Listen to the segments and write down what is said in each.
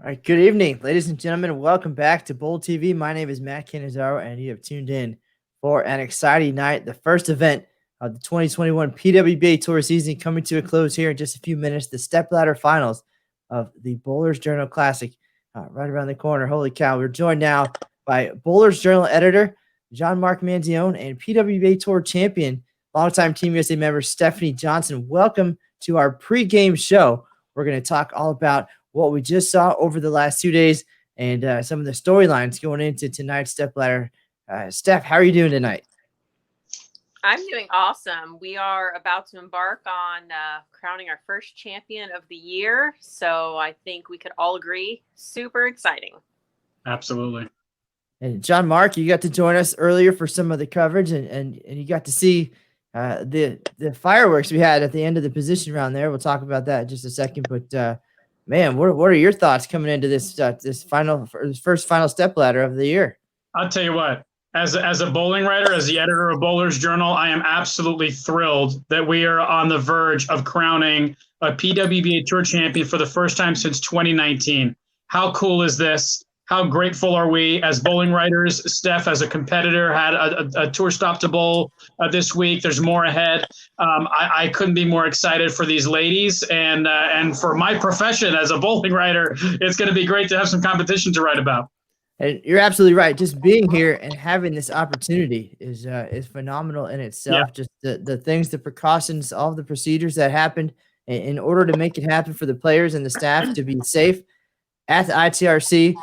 All right, good evening, ladies and gentlemen. Welcome back to Bowl TV. My name is Matt Canizaro, and you have tuned in for an exciting night. The first event of the 2021 PWBA Tour season coming to a close here in just a few minutes. The Stepladder Finals of the Bowlers Journal Classic right around the corner. Holy cow. We're joined now by Bowlers Journal editor Jean-Marc Manzione and PWBA Tour champion, longtime Team USA member Stephanie Johnson. Welcome to our pregame show. We're going to talk all about what we just saw over the last 2 days and some of the storylines going into tonight's Stepladder. Steph, how are you doing tonight? I'm doing awesome. We are about to embark on crowning our first champion of the year. So I think we could all agree, super exciting. Absolutely. And Jean-Marc, you got to join us earlier for some of the coverage, and you got to see the fireworks we had at the end of the position round there. We'll talk about that in just a second. But man, what are your thoughts coming into this first final stepladder of the year? I'll tell you what, as a bowling writer, as the editor of Bowlers Journal, I am absolutely thrilled that we are on the verge of crowning a PWBA Tour champion for the first time since 2019. How cool is this? How grateful are we as bowling writers? Steph, as a competitor, had a tour stop to bowl this week. There's more ahead. I couldn't be more excited for these ladies and for my profession as a bowling writer. It's going to be great to have some competition to write about. And you're absolutely right. Just being here and having this opportunity is phenomenal in itself. Yeah. Just the things, the precautions, all of the procedures that happened in order to make it happen for the players and the staff to be safe at the ITRC.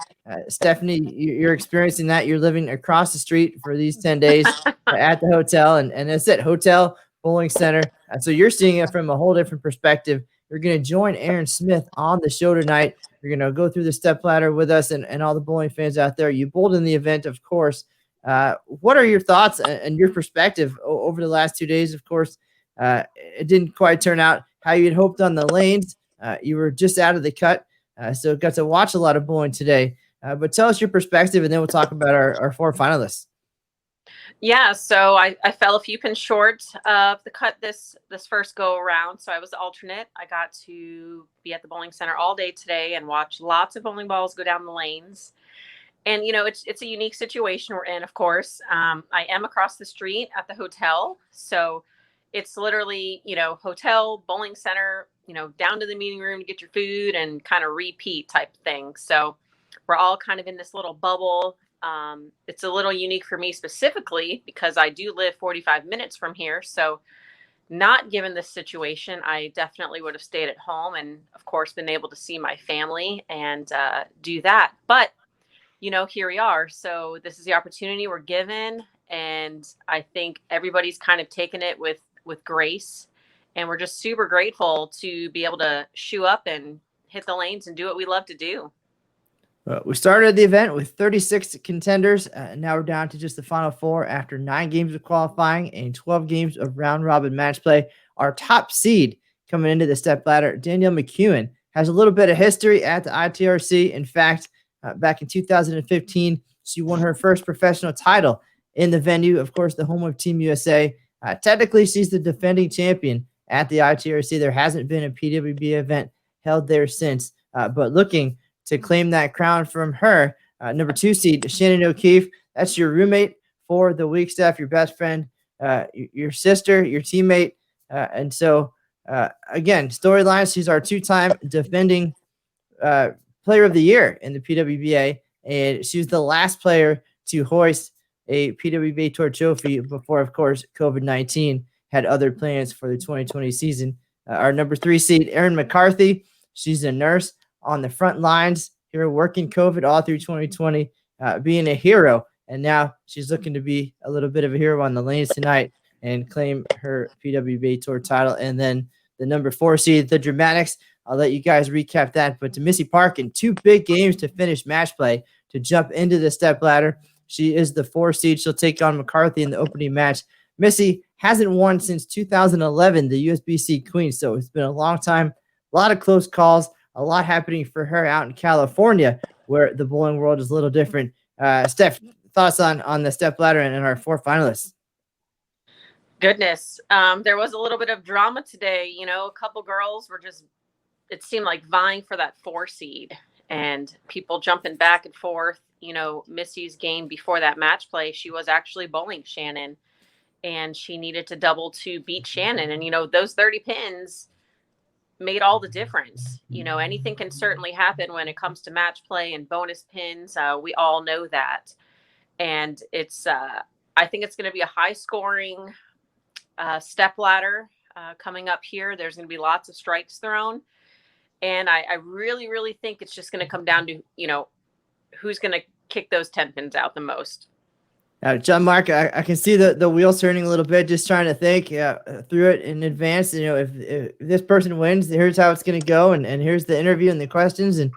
Stephanie, you're experiencing that. You're living across the street for these 10 days at the hotel, and that's it, hotel, bowling center. So you're seeing it from a whole different perspective. You're going to join Aaron Smith on the show tonight. You're going to go through the stepladder with us and all the bowling fans out there. You bowled in the event, of course. What are your thoughts and your perspective over the last 2 days? Of course, it didn't quite turn out how you had hoped on the lanes. You were just out of the cut. So got to watch a lot of bowling today. But tell us your perspective, and then we'll talk about our four finalists. Yeah, so I fell a few pins short of the cut this first go around. So I was the alternate. I got to be at the bowling center all day today and watch lots of bowling balls go down the lanes. And, you know, it's a unique situation we're in, of course. I am across the street at the hotel. So it's literally, you know, hotel, bowling center, you know, down to the meeting room to get your food and kind of repeat type thing. So we're all kind of in this little bubble. It's a little unique for me specifically because I do live 45 minutes from here. So not given this situation, I definitely would have stayed at home and, of course, been able to see my family and do that. But, you know, here we are. So this is the opportunity we're given. And I think everybody's kind of taken it with grace. And we're just super grateful to be able to shoe up and hit the lanes and do what we love to do. We started the event with 36 contenders, and now we're down to just the final four after 9 games of qualifying and 12 games of round-robin match play. Our top seed coming into the stepladder, Danielle Mcewen, has a little bit of history at the ITRC. In fact, back in 2015, she won her first professional title in the venue, of course, the home of Team USA. Technically, she's the defending champion at the ITRC. There hasn't been a PWBA event held there since, but looking to claim that crown from her, number 2 seed, Shannon O'Keefe. That's your roommate for the week, Steph, your best friend, your sister, your teammate. And so, again, storylines, she's our 2-time defending player of the year in the PWBA, and she was the last player to hoist a PWBA Tour trophy before, of course, COVID-19 had other plans for the 2020 season. Our number 3 seed, Erin McCarthy. She's a nurse on the front lines here, working COVID all through 2020, being a hero. And now she's looking to be a little bit of a hero on the lanes tonight and claim her PWBA Tour title. And then the number 4 seed, the Dramatics. I'll let you guys recap that. But to Missy Parkin, 2 big games to finish match play to jump into the stepladder. She is the 4 seed. She'll take on McCarthy in the opening match. Missy hasn't won since 2011, the USBC Queen. So it's been a long time, a lot of close calls. A lot happening for her out in California, where the bowling world is a little different. Steph, thoughts on the stepladder and our 4 finalists? Goodness, there was a little bit of drama today. You know, a couple girls were just, it seemed like vying for that 4 seed. and people jumping back and forth. Missy's game before that match play, she was actually bowling Shannon, and she needed to double to beat Shannon. And, those 30 pins made all the difference. Anything can certainly happen when it comes to match play and bonus pins. We all know that. And I think it's going to be a high scoring stepladder coming up here. There's going to be lots of strikes thrown. And I really, really think it's just going to come down to, who's going to kick those 10 pins out the most. John Mark, I can see the wheels turning a little bit, just trying to think through it in advance. If this person wins, here's how it's going to go. And here's the interview and the questions. And,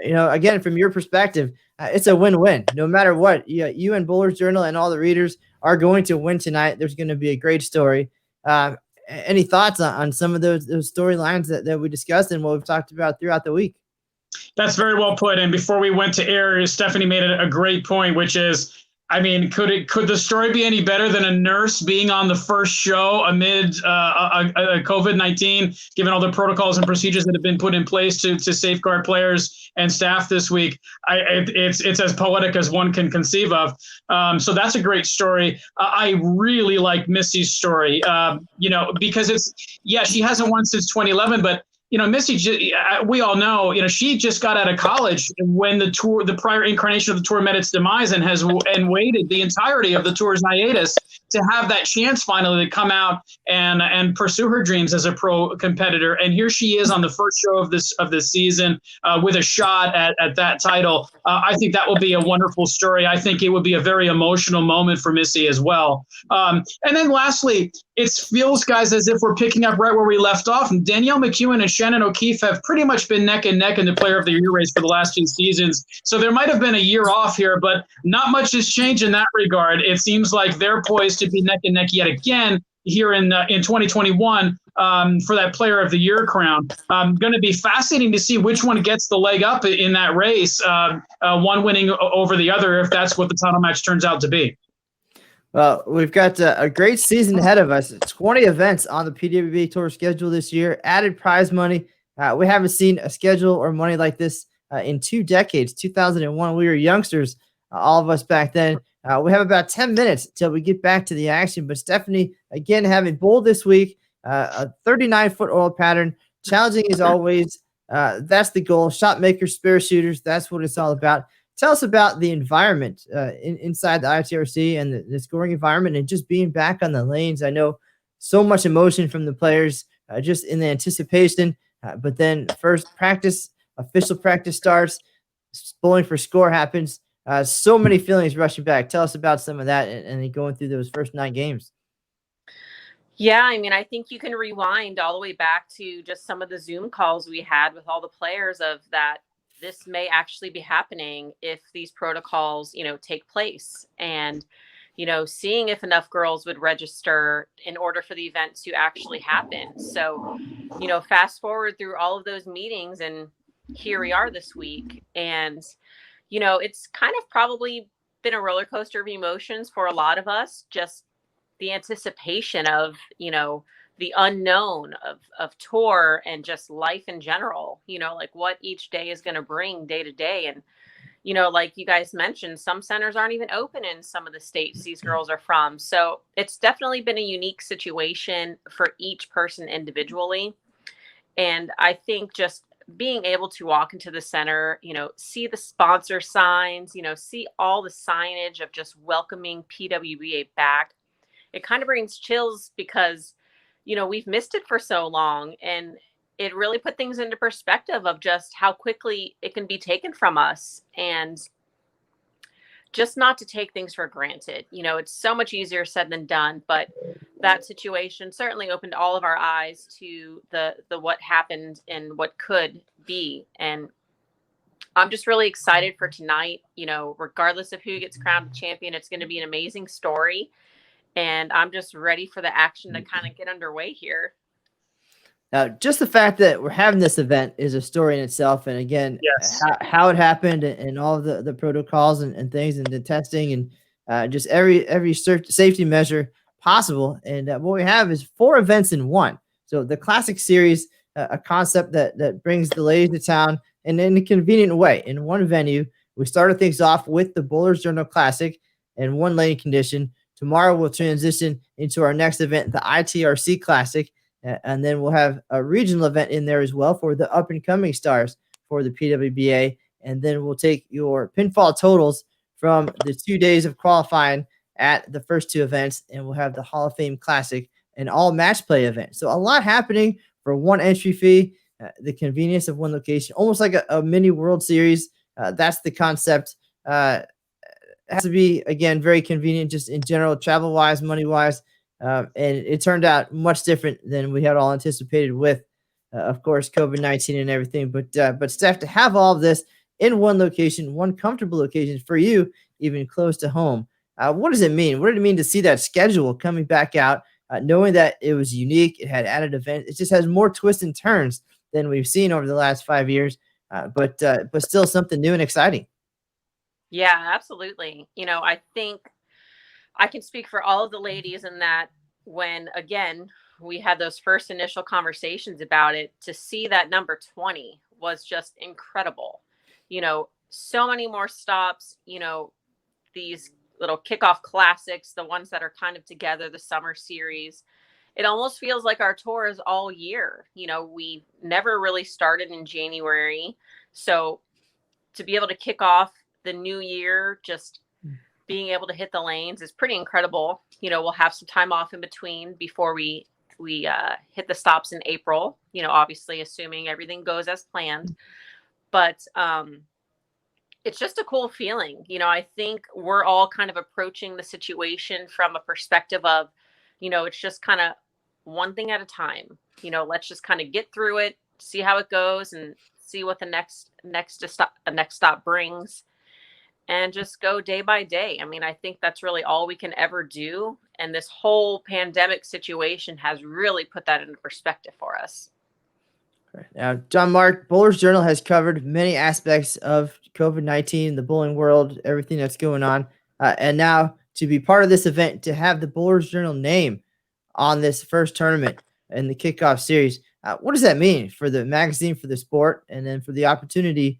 again, from your perspective, it's a win-win. No matter what, you and Bowlers Journal and all the readers are going to win tonight. There's going to be a great story. Any thoughts on some of those storylines that we discussed and what we've talked about throughout the week? That's very well put. And before we went to air, Stephanie made a great point, which is, could the story be any better than a nurse being on the first show amid COVID-19, given all the protocols and procedures that have been put in place to safeguard players and staff this week? It's as poetic as one can conceive of. So that's a great story. I really like Missy's story, because she hasn't won since 2011, but Missy, we all know, she just got out of college when the prior incarnation of the tour met its demise and waited the entirety of the tour's hiatus to have that chance finally to come out and pursue her dreams as a pro competitor. And here she is on the first show of this season with a shot at that title. I think that will be a wonderful story. I think it would be a very emotional moment for Missy as well. And then lastly, it feels, guys, as if we're picking up right where we left off. And Danielle Mcewen and Shannon O'Keefe have pretty much been neck and neck in the Player of the Year race for the last 2 seasons. So there might have been a year off here, but not much has changed in that regard. It seems like they're poised to be neck and neck yet again here in 2021 for that Player of the Year crown. Going to be fascinating to see which one gets the leg up in that race, one winning over the other, if that's what the title match turns out to be. Well, we've got a great season ahead of us. 20 events on the PWBA Tour schedule this year, added prize money. We haven't seen a schedule or money like this in 2 decades. 2001, we were youngsters, all of us back then. We have about 10 minutes till we get back to the action. But Stephanie, again, having bowled this week, a 39-foot oil pattern, challenging as always. That's the goal. Shot makers, spare shooters, that's what it's all about. Tell us about the environment inside the ITRC and the scoring environment and just being back on the lanes. I know so much emotion from the players just in the anticipation, but then first practice, official practice starts, bowling for score happens. So many feelings rushing back. Tell us about some of that and going through those first 9 games. Yeah, I think you can rewind all the way back to just some of the Zoom calls we had with all the players of that. This may actually be happening if these protocols, take place, and, seeing if enough girls would register in order for the event to actually happen. So, fast forward through all of those meetings, and here we are this week. And, it's kind of probably been a roller coaster of emotions for a lot of us, just the anticipation of, the unknown of tour and just life in general, like what each day is going to bring day to day. And, like you guys mentioned, some centers aren't even open in some of the states these girls are from. So it's definitely been a unique situation for each person individually. And I think just being able to walk into the center, see the sponsor signs, see all the signage of just welcoming PWBA back, it kind of brings chills because we've missed it for so long, and it really put things into perspective of just how quickly it can be taken from us, and just not to take things for granted. It's so much easier said than done, but that situation certainly opened all of our eyes to the what happened and what could be. And I'm just really excited for tonight. Regardless of who gets crowned champion, it's going to be an amazing story. And I'm just ready for the action to kind of get underway here. Now, just the fact that we're having this event is a story in itself. And again, yes, how it happened and all of the protocols and things and the testing and just every safety measure possible. And what we have is 4 events in one. So the Classic Series, a concept that brings the ladies to town, and in a convenient way in one venue. We started things off with the Bowlers Journal Classic and one lane condition. Tomorrow we'll transition into our next event, the ITRC Classic, and then we'll have a regional event in there as well for the up-and-coming stars for the PWBA, and then we'll take your pinfall totals from the 2 days of qualifying at the first two events, and we'll have the Hall of Fame Classic and all match play event. So a lot happening for one entry fee, the convenience of one location, almost like a mini World Series. That's the concept. It has to be, again, very convenient just in general, travel-wise, money-wise, and it turned out much different than we had all anticipated with, of course, COVID-19 and everything. But Steph, to have all of this in one location, one comfortable location for you, even close to home, what does it mean? What did it mean to see that schedule coming back out, knowing that it was unique, it had added events, it just has more twists and turns than we've seen over the last 5 years, but still something new and exciting. Yeah, absolutely. I think I can speak for all of the ladies in that when, again, we had those first initial conversations about it, to see that number 20 was just incredible. So many more stops, these little kickoff classics, the ones that are kind of together, the summer series. It almost feels like our tour is all year. We never really started in January. So to be able to kick off the new year, just being able to hit the lanes is pretty incredible. We'll have some time off in between before we hit the stops in April, obviously assuming everything goes as planned. But it's just a cool feeling. I think we're all kind of approaching the situation from a perspective of, it's just kind of one thing at a time. Let's just kind of get through it, see how it goes, and see what the next stop brings, and just go day by day. I mean, I think that's really all we can ever do. And this whole pandemic situation has really put that into perspective for us. Now, John Mark, Bowlers Journal has covered many aspects of COVID-19, the bowling world, everything that's going on. And now to be part of this event, to have the Bowlers Journal name on this first tournament in the kickoff series, what does that mean for the magazine, for the sport, and then for the opportunity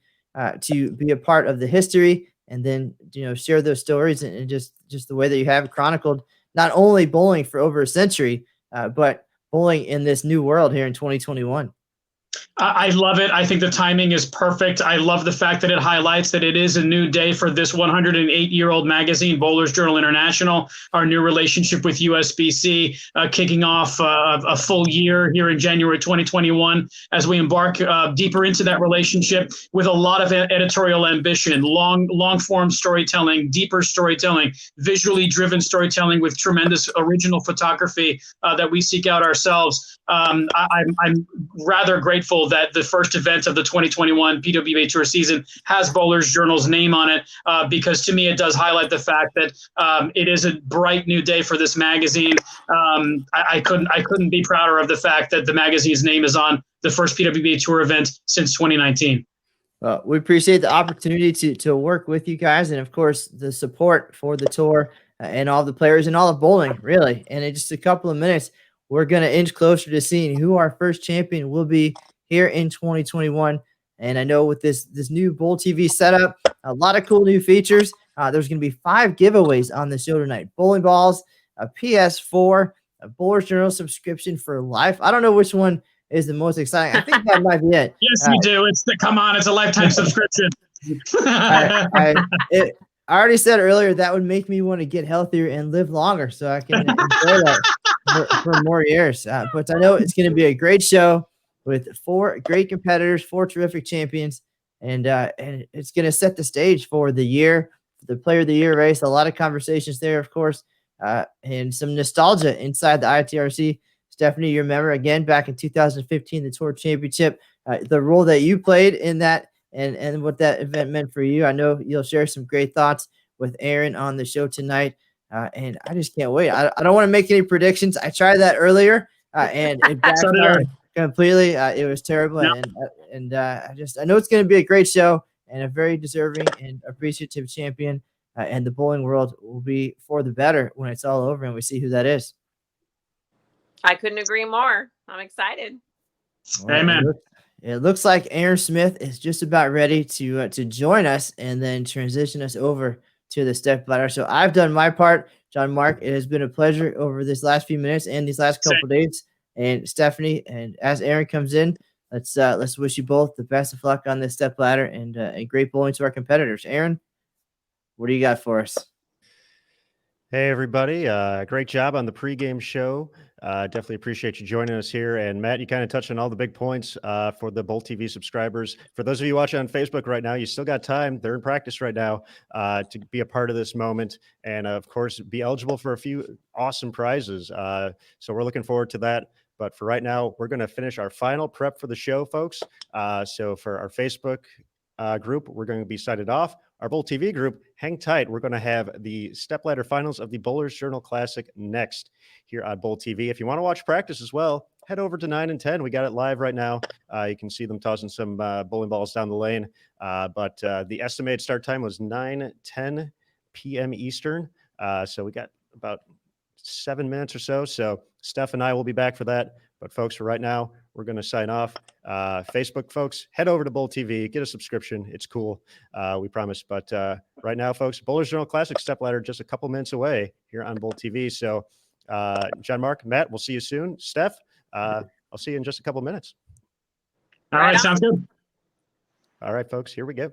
to be a part of the history and then, share those stories and just the way that you have chronicled not only bowling for over a century, but bowling in this new world here in 2021? I love it. I think the timing is perfect. I love the fact that it highlights that it is a new day for this 108-year-old magazine, Bowlers Journal International, our new relationship with USBC, kicking off a full year here in January 2021 as we embark deeper into that relationship with a lot of editorial ambition, long-form storytelling, deeper storytelling, visually driven storytelling with tremendous original photography that we seek out ourselves. I'm rather grateful that the first event of the 2021 PWBA Tour season has Bowlers Journal's name on it, because to me it does highlight the fact that it is a bright new day for this magazine. I couldn't be prouder of the fact that the magazine's name is on the first PWBA Tour event since 2019. Well, we appreciate the opportunity to work with you guys, and of course the support for the tour and all the players and all of bowling, really. And in just a couple of minutes, we're going to inch closer to seeing who our first champion will be here in 2021. And I know with this new Bowl TV setup, a lot of cool new features. There's going to be 5 giveaways on the show tonight: bowling balls, a PS4, a Bowlers Journal subscription for life. I don't know which one is the most exciting. I think that might be it. Yes, we do. It's a lifetime subscription. I already said earlier that would make me want to get healthier and live longer so I can enjoy that for more years. But I know it's going to be a great show with 4 great competitors, 4 terrific champions, and it's going to set the stage for the year, the Player of the Year race. A lot of conversations there, of course, and some nostalgia inside the ITRC. Stephanie, you remember, again, back in 2015, the Tour Championship, the role that you played in that and what that event meant for you. I know you'll share some great thoughts with Erin on the show tonight, and I just can't wait. I don't want to make any predictions. I tried that earlier, and it backfired completely. It was terrible, Yep. and I know it's going to be a great show and a very deserving and appreciative champion, and the bowling world will be for the better when it's all over and we see who that is. I couldn't agree more. I'm excited. Amen. It looks like Aaron Smith is just about ready to join us and then transition us over to the Stepladder. So I've done my part, John Mark. It has been a pleasure over this last few minutes and these last couple days. And Stephanie, and as Aaron comes in, let's wish you both the best of luck on this Stepladder and great bowling to our competitors. Aaron, what do you got for us? Hey, everybody. Great job on the pregame show. Definitely appreciate you joining us here. And Matt, you kind of touched on all the big points for the Bowl TV subscribers. For those of you watching on Facebook right now, you still got time. They're in practice right now to be a part of this moment and, of course, be eligible for a few awesome prizes. So we're looking forward to that. But for right now, we're going to finish our final prep for the show, folks. So for our Facebook group, we're going to be signing off. Our Bowl TV group, hang tight. We're going to have the Stepladder finals of the Bowlers Journal Classic next here on Bowl TV. If you want to watch practice as well, head over to 9 and 10. We got it live right now. You can see them tossing some bowling balls down the lane. But the estimated start time was 9:10 p.m. Eastern. So we got about 7 minutes or so. So Steph and I will be back for that. But folks, for right now, we're going to sign off. Facebook folks, head over to Bowl TV, get a subscription. It's cool. We promise. But right now, folks, Bowlers Journal Classic Stepladder just a couple minutes away here on Bowl TV. So John Mark, Matt, we'll see you soon. Steph, I'll see you in just a couple minutes. All right. Sounds good. All right, folks, here we go.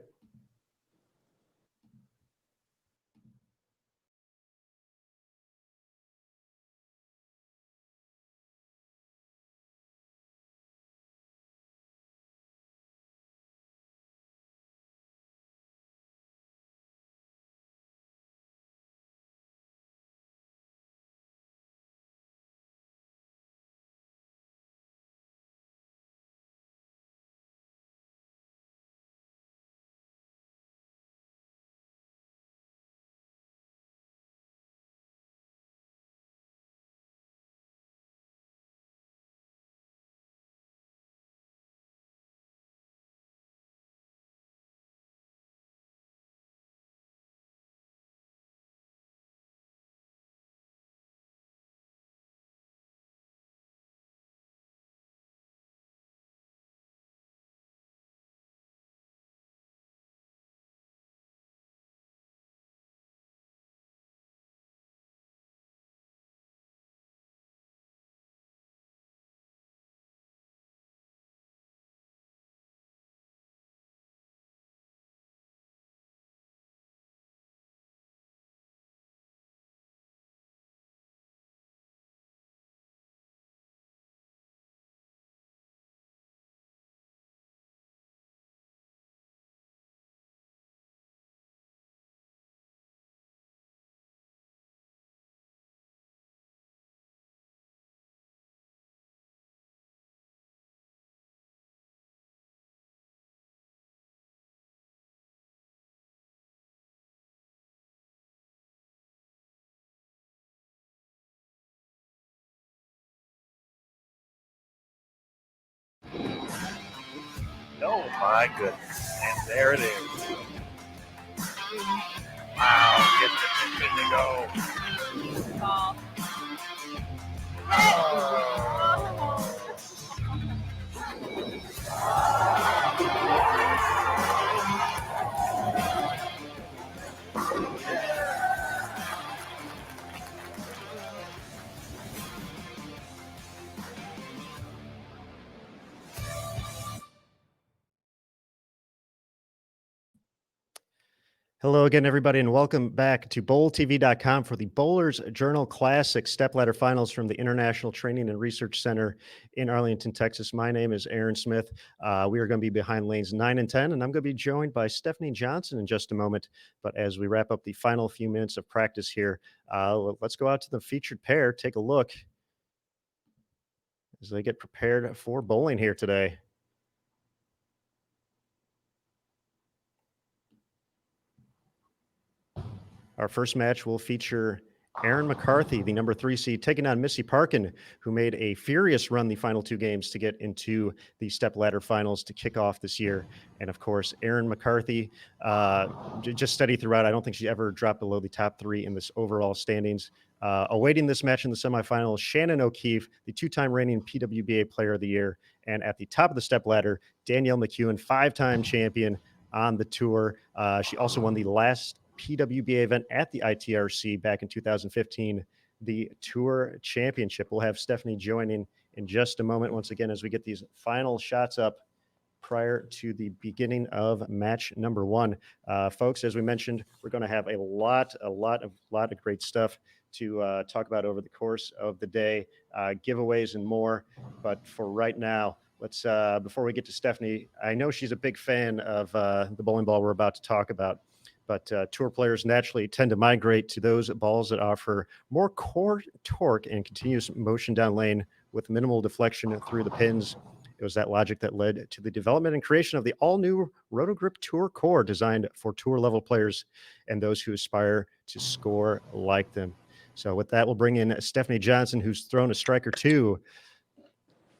Oh my goodness. And there it is. Wow, get the pin to go. Hello again, everybody, and welcome back to bowltv.com for the Bowlers Journal Classic Stepladder Finals from the International Training and Research Center in Arlington, Texas. My name is Aaron Smith. We are going to be behind lanes 9 and 10, and I'm going to be joined by Stephanie Johnson in just a moment. But as we wrap up the final few minutes of practice here, let's go out to the featured pair, take a look as they get prepared for bowling here today. Our first match will feature Erin McCarthy, the number 3 seed, taking on Missy Parkin, who made a furious run the final 2 games to get into the Stepladder finals to kick off this year. And of course, Erin McCarthy, just steady throughout. I don't think she ever dropped below the top 3 in this overall standings. Awaiting this match in the semifinals, Shannon O'Keefe, the two-time reigning PWBA Player of the Year, and at the top of the step ladder, Danielle McEwan, 5-time champion on the tour. She also won the last PWBA event at the ITRC back in 2015, the Tour Championship. We'll have Stephanie joining in just a moment once again as we get these final shots up prior to the beginning of match number 1. Folks, as we mentioned, we're going to have a lot of great stuff to talk about over the course of the day, giveaways and more. But for right now, let's before we get to Stephanie, I know she's a big fan of the bowling ball we're about to talk about. But tour players naturally tend to migrate to those balls that offer more core torque and continuous motion down lane with minimal deflection through the pins. It was that logic that led to the development and creation of the all-new Rotogrip Tour Core, designed for tour-level players and those who aspire to score like them. So with that, we'll bring in Stephanie Johnson, who's thrown a strike or two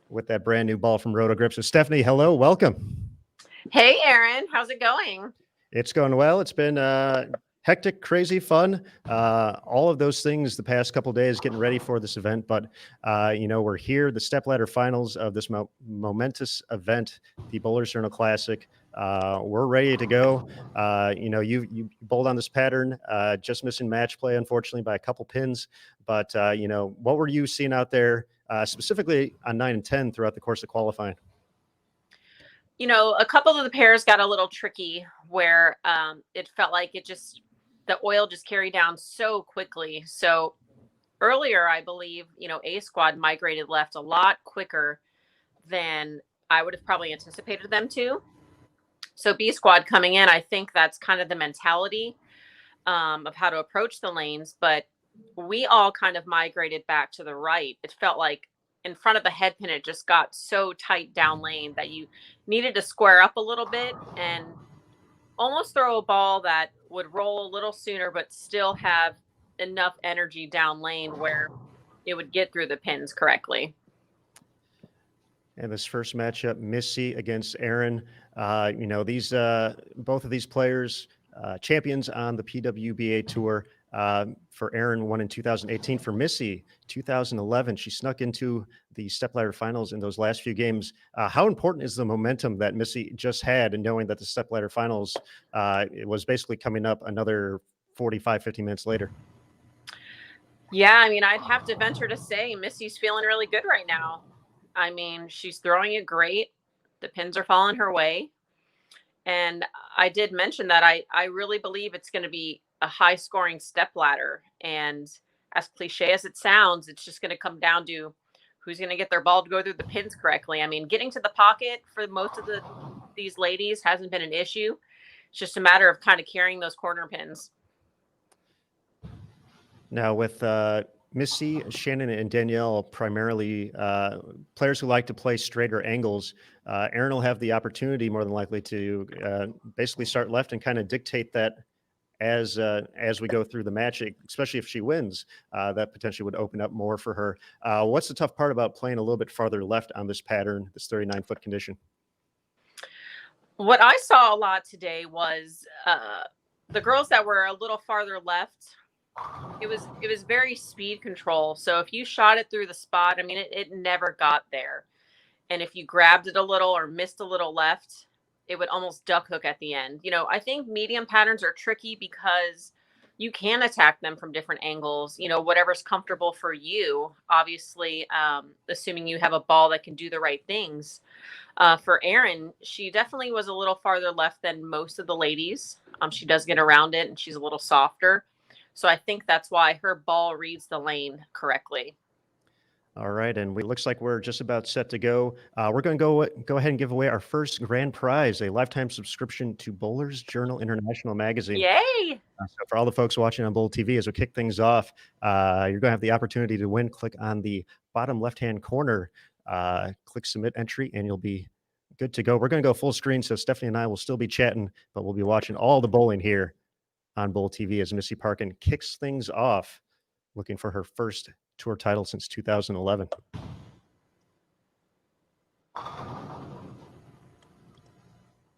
with that brand new ball from Rotogrip. So Stephanie, hello, welcome. Hey, Erin, how's it going? It's going well. It's been hectic, crazy, fun. All of those things the past couple of days getting ready for this event. But, we're here, the Stepladder finals of this momentous event, the Bowlers Journal Classic. We're ready to go. You bowled on this pattern, just missing match play, unfortunately, by a couple pins. But, what were you seeing out there, specifically on 9 and 10 throughout the course of qualifying? A couple of the pairs got a little tricky where it felt like the oil just carried down so quickly. So earlier, I believe, A squad migrated left a lot quicker than I would have probably anticipated them to. So B squad coming in, I think that's kind of the mentality of how to approach the lanes. But we all kind of migrated back to the right. It felt like in front of the head pin, it just got so tight down lane that you needed to square up a little bit and almost throw a ball that would roll a little sooner, but still have enough energy down lane where it would get through the pins correctly. And this first matchup, Missy against Erin. These both of these players, champions on the PWBA tour. For Erin, won in 2018. For Missy, 2011. She snuck into the Stepladder finals in those last few games. How important is the momentum that Missy just had, and knowing that the Stepladder finals it was basically coming up another 45, 50 minutes later? Yeah, I'd have to venture to say Missy's feeling really good right now. She's throwing it great. The pins are falling her way. And I did mention that I really believe it's going to be a high scoring step ladder. And as cliche as it sounds, it's just going to come down to who's going to get their ball to go through the pins correctly. Getting to the pocket for most of these ladies hasn't been an issue. It's just a matter of kind of carrying those corner pins. Now with Missy, Shannon, and Danielle, primarily players who like to play straighter angles, Erin will have the opportunity more than likely to basically start left and kind of dictate that as we go through the match, especially if she wins. That potentially would open up more for her. What's the tough part about playing a little bit farther left on this pattern, this 39-foot condition? What I saw a lot today was the girls that were a little farther left. It was very speed control. So if you shot it through the spot, it never got there. And if you grabbed it a little or missed a little left, it would almost duck hook at the end. I think medium patterns are tricky because you can attack them from different angles, whatever's comfortable for you, obviously, assuming you have a ball that can do the right things. For Erin, she definitely was a little farther left than most of the ladies. She does get around it and she's a little softer. So I think that's why her ball reads the lane correctly. All right, and it looks like we're just about set to go. We're going to go ahead and give away our first grand prize, a lifetime subscription to Bowlers Journal International magazine. Yay! So for all the folks watching on Bowl TV, as we kick things off, you're going to have the opportunity to win. Click on the bottom left-hand corner, click submit entry, and you'll be good to go. We're going to go full screen, so Stephanie and I will still be chatting, but we'll be watching all the bowling here on Bowl TV as Missy Parkin kicks things off, looking for her first tour title since 2011.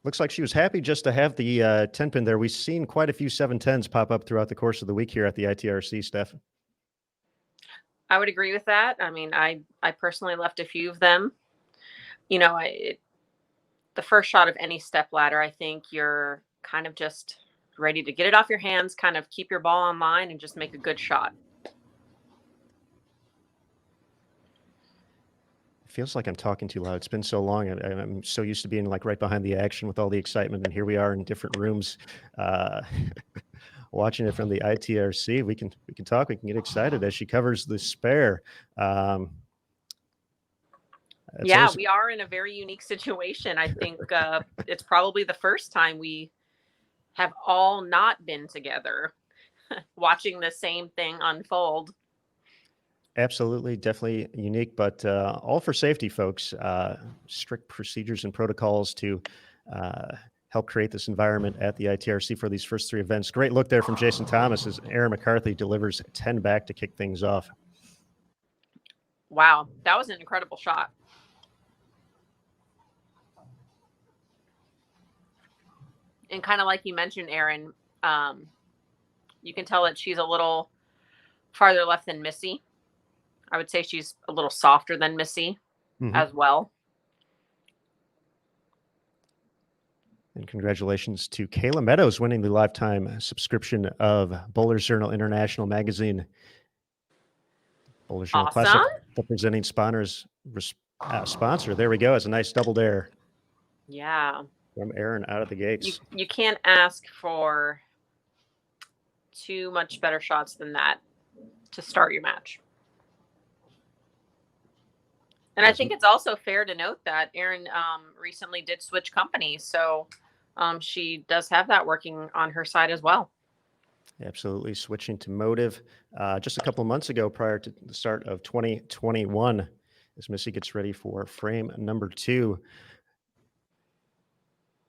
Looks like she was happy just to have the 10 pin there. We've seen quite a few 710s pop up throughout the course of the week here at the ITRC, Steph. I would agree with that. I mean, I personally left a few of them. You know, the first shot of any step ladder, I think you're kind of just ready to get it off your hands, kind of keep your ball on line and just make a good shot. It feels like I'm talking too loud. It's been so long. I'm so used to being like right behind the action with all the excitement, and here we are in different rooms, watching it from the ITRC. We can talk. We can get excited as she covers the spare. Yeah, we are in a very unique situation. I think it's probably the first time we have all not been together watching the same thing unfold. Absolutely, definitely unique, but all for safety, folks. Strict procedures and protocols to help create this environment at the ITRC for these first three events. Great look there from Jason Thomas as Erin McCarthy delivers 10 back to kick things off. Wow, that was an incredible shot. And kind of like you mentioned, Erin, you can tell that she's a little farther left than Missy. I would say she's a little softer than Missy as well. And congratulations to Kayla Meadows winning the lifetime subscription of Bowlers Journal International Magazine. Bowlers Journal Classic representing sponsor. There we go. It's a nice double dare. Yeah. From Erin out of the gates. You can't ask for too much better shots than that to start your match. And I think it's also fair to note that Erin recently did switch companies. So she does have that working on her side as well. Absolutely. Switching to Motive just a couple of months ago prior to the start of 2021 as Missy gets ready for frame number 2.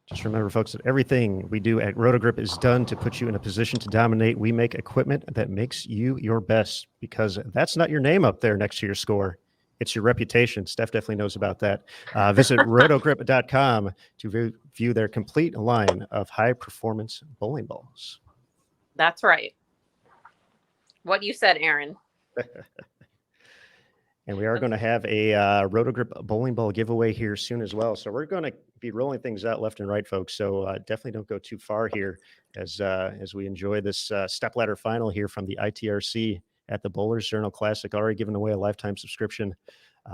Just remember, folks, that everything we do at Rotogrip is done to put you in a position to dominate. We make equipment that makes you your best, because that's not your name up there next to your score. It's your reputation. Steph definitely knows about that. Visit rotogrip.com to view their complete line of high-performance bowling balls. That's right. What you said, Erin. And we are going to have a Rotogrip bowling ball giveaway here soon as well. So we're going to be rolling things out left and right, folks. So definitely don't go too far here as we enjoy this stepladder final here from the ITRC at the Bowlers Journal Classic. Already giving away a lifetime subscription.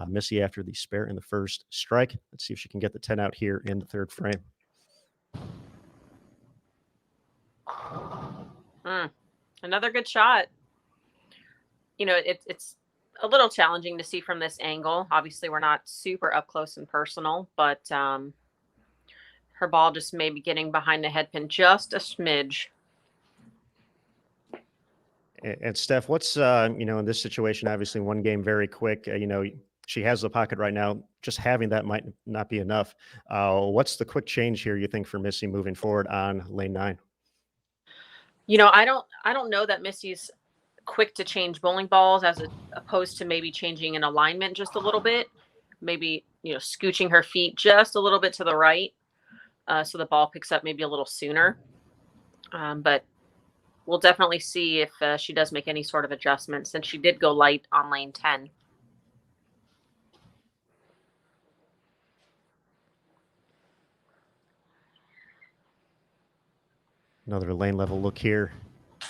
Missy after the spare in the first strike. Let's see if she can get the 10 out here in the third frame. Another good shot. You know, it's a little challenging to see from this angle. Obviously, we're not super up close and personal, but her ball just maybe getting behind the head pin just a smidge. And Steph, what's, in this situation, obviously one game very quick, she has the pocket right now. Just having that might not be enough. What's the quick change here, you think, for Missy moving forward on lane 9? You know, I don't know that Missy's quick to change bowling balls as opposed to maybe changing an alignment just a little bit, maybe, scooching her feet just a little bit to the right so the ball picks up maybe a little sooner. But we'll definitely see if she does make any sort of adjustment, since she did go light on lane 10. Another lane level look here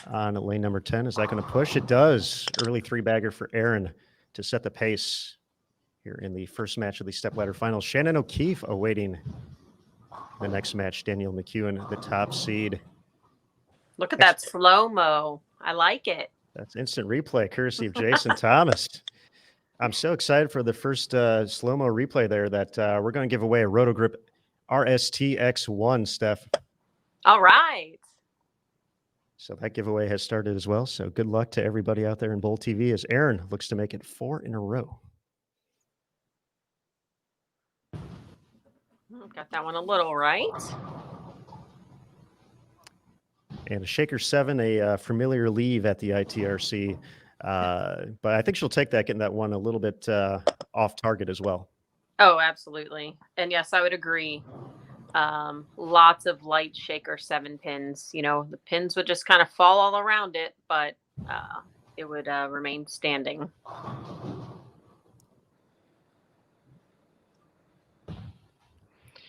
on lane number 10. Is that going to push? It does. Early 3-bagger for Erin to set the pace here in the first match of the stepladder finals. Shannon O'Keefe awaiting the next match. Danielle Mcewen, the top seed. Look at that slow-mo. I like it. That's instant replay, courtesy of Jason Thomas. I'm so excited for the first slow-mo replay there that we're going to give away a Rotogrip RSTX1, Steph. All right. So that giveaway has started as well. So good luck to everybody out there in Bowl TV as Erin looks to make it 4 in a row. Got that one a little right. And a shaker 7, a familiar leave at the ITRC. But I think she'll take that, getting that one a little bit off target as well. Oh, absolutely. And yes, I would agree. Lots of light shaker 7 pins. The pins would just kind of fall all around it, but it would remain standing.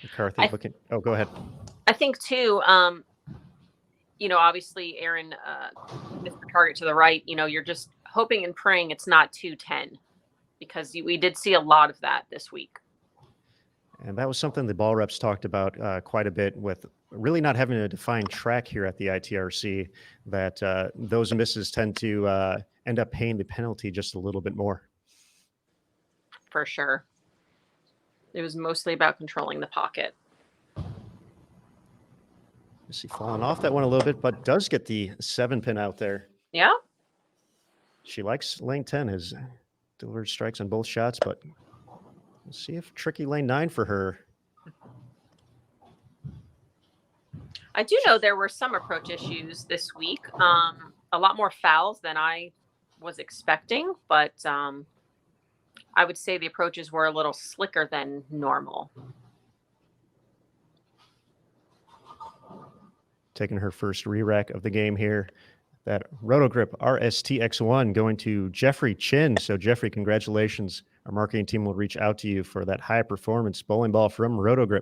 McCarthy looking. Oh, go ahead. I think too, obviously Erin missed the target to the right. You're just hoping and praying it's not 210, because we did see a lot of that this week. And that was something the ball reps talked about quite a bit, with really not having a defined track here at the ITRC, that those misses tend to end up paying the penalty just a little bit more. For sure. It was mostly about controlling the pocket. Missy falling off that one a little bit, but does get the 7-pin out there. Yeah. She likes lane 10, has delivered strikes on both shots, but we'll see if tricky lane 9 for her. I do know there were some approach issues this week. A lot more fouls than I was expecting, but I would say the approaches were a little slicker than normal. Taking her first re-rack of the game here. That Rotogrip RSTX1 going to Jeffrey Chin. So Jeffrey, congratulations. Our marketing team will reach out to you for that high performance bowling ball from Rotogrip.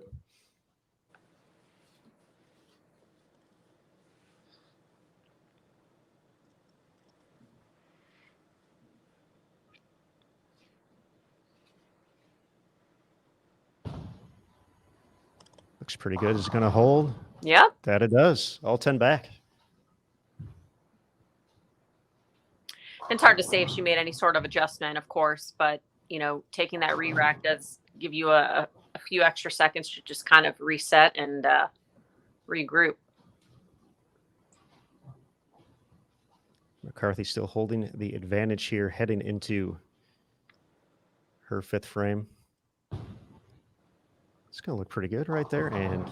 Looks pretty good. Is it going to hold? Yeah. That it does. All 10 back. It's hard to say if she made any sort of adjustment, of course, but taking that re-rack does give you a few extra seconds to just kind of reset and regroup. McCarthy still holding the advantage here, heading into her 5th frame. It's going to look pretty good right there, and